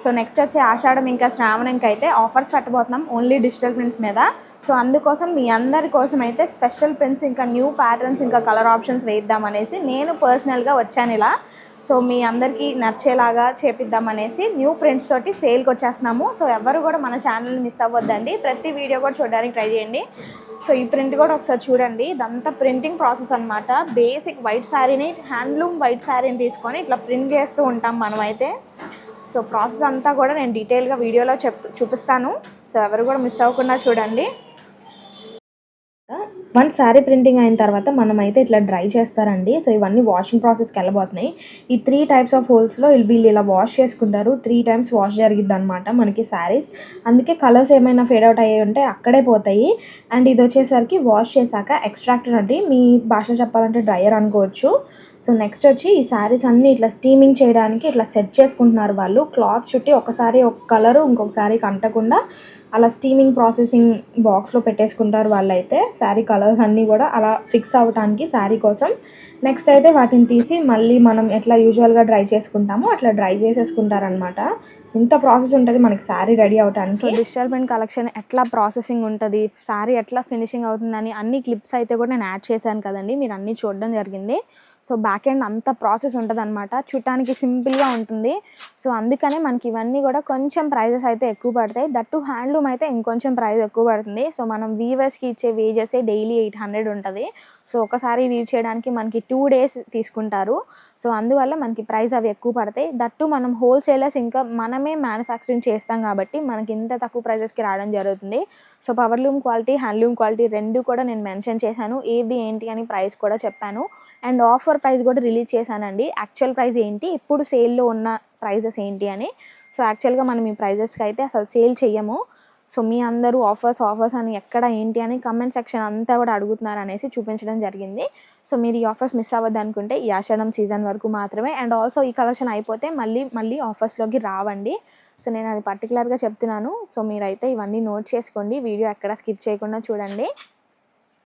సో నెక్స్ట్ వచ్చి ఆషాఢం ఇంకా శ్రావణంకి అయితే ఆఫర్స్ పెట్టబోతున్నాం ఓన్లీ డిజిటల్ ప్రింట్స్ మీద. సో అందుకోసం మీ అందరి కోసం అయితే స్పెషల్ ప్రింట్స్, ఇంకా న్యూ ప్యాటర్న్స్, ఇంకా కలర్ ఆప్షన్స్ వేద్దామనేసి నేను పర్సనల్గా వచ్చాను ఇలా. సో మీ అందరికీ నచ్చేలాగా చేపిద్దామనేసి న్యూ ప్రింట్స్ తోటి సేల్కి వచ్చేస్తున్నాము. సో ఎవరు కూడా మన ఛానల్ని మిస్ అవ్వద్దండి, ప్రతి వీడియో కూడా చూడడానికి ట్రై చేయండి. సో ఈ ప్రింట్ కూడా ఒకసారి చూడండి. ఇదంతా ప్రింటింగ్ ప్రాసెస్ అనమాట. బేసిక్ వైట్ శారీని, హ్యాండ్లూమ్ వైట్ శారీని తీసుకొని ఇట్లా ప్రింట్ చేస్తూ ఉంటాం మనమైతే. సో ప్రాసెస్ అంతా కూడా నేను డీటెయిల్గా వీడియోలో చూపిస్తాను. సో ఎవరు కూడా మిస్ అవ్వకుండా చూడండి. వన్ శారీ ప్రింటింగ్ అయిన తర్వాత మనమైతే ఇట్లా డ్రై చేస్తారండి. సో ఇవన్నీ వాషింగ్ ప్రాసెస్కి వెళ్ళబోతున్నాయి. ఈ 3 టైప్స్ ఆఫ్ హోల్స్లో వీళ్ళు ఇలా వాష్ చేసుకుంటారు. 3 టైమ్స్ వాష్ జరిగిద్ది అనమాట మనకి శారీస్. అందుకే కలర్స్ ఏమైనా ఫేడ్ అవుట్ అయ్యి ఉంటే అక్కడే పోతాయి. అండ్ ఇది వచ్చేసరికి వాష్ చేశాక ఎక్స్ట్రాక్టర్ అండి, మీ భాష చెప్పాలంటే డ్రైయర్ అనుకోవచ్చు. సో నెక్స్ట్ వచ్చి ఈ శారీస్ అన్నీ ఇట్లా స్టీమింగ్ చేయడానికి ఇట్లా సెట్ చేసుకుంటున్నారు వాళ్ళు. క్లాత్ చుట్టి ఒకసారి ఒక కలరు ఇంకొకసారికి అంటకుండా అలా స్టీమింగ్ ప్రాసెసింగ్ బాక్స్లో పెట్టేసుకుంటారు వాళ్ళైతే. శారీ కలర్స్ అన్నీ కూడా అలా ఫిక్స్ అవ్వడానికి శారీ కోసం. నెక్స్ట్ అయితే వాటిని తీసి మళ్ళీ మనం ఎట్లా యూజువల్గా డ్రై చేసుకుంటామో అట్లా డ్రై చేసేసుకుంటారనమాట. ఇంత ప్రాసెస్ ఉంటుంది మనకి శారీ రెడీ అవడానికి. సో డిజిటల్ ప్రింట్ కలెక్షన్ ఎట్లా ప్రాసెసింగ్ ఉంటుంది, శారీ ఎట్లా ఫినిషింగ్ అవుతుందని అన్ని క్లిప్స్ అయితే కూడా నేను యాడ్ చేశాను కదండి, మీరు అన్నీ చూడడం జరిగింది. సో బ్యాక్ ఎండ్ అంత ప్రాసెస్ ఉంటుంది అనమాట, చూడటానికి సింపుల్గా ఉంటుంది. సో అందుకనే మనకి ఇవన్నీ కూడా కొంచెం ప్రైజెస్ అయితే ఎక్కువ పడతాయి. దట్టు హ్యాండ్లూమ్ అయితే ఇంకొంచెం ప్రైస్ ఎక్కువ పడుతుంది. సో మనం వీవర్స్కి ఇచ్చే వేజెస్ డైలీ 800 ఉంటుంది. సో ఒకసారి వీవ్ చేయడానికి మనకి 2 days తీసుకుంటారు. సో అందువల్ల మనకి ప్రైస్ అవి ఎక్కువ పడతాయి. దట్టు మనం హోల్సేలర్స్, ఇంకా మనమే మ్యానుఫ్యాక్చరింగ్ చేస్తాం కాబట్టి మనకి ఇంత తక్కువ ప్రైజెస్కి రావడం జరుగుతుంది. So powerloom quality, handloom quality రెండు కూడా నేను మెన్షన్ చేశాను, ఏది ఏంటి అని ప్రైస్ కూడా చెప్పాను. అండ్ ఆఫర్ ప్రైస్ కూడా రిలీజ్ చేశానండి, యాక్చువల్ ప్రైస్ ఏంటి, ఇప్పుడు సేల్లో ఉన్న ప్రైజెస్ ఏంటి అని. సో యాక్చువల్గా మనం ఈ ప్రైజెస్కి అయితే అసలు సేల్ చెయ్యము. సో మీ అందరూ ఆఫర్స్ అని ఎక్కడ ఏంటి అని కమెంట్ సెక్షన్ అంతా కూడా అడుగుతున్నారు అనేసి చూపించడం జరిగింది. సో మీరు ఈ ఆఫర్స్ మిస్ అవ్వద్దు అనుకుంటే ఈ ఆషాఢం సీజన్ వరకు మాత్రమే. అండ్ ఆల్సో ఈ కలెక్షన్ అయిపోతే మళ్ళీ ఆఫర్స్లోకి రావండి. సో నేను అది పర్టికులర్గా చెప్తున్నాను. సో మీరైతే ఇవన్నీ నోట్ చేసుకోండి, వీడియో ఎక్కడ స్కిప్ చేయకుండా చూడండి.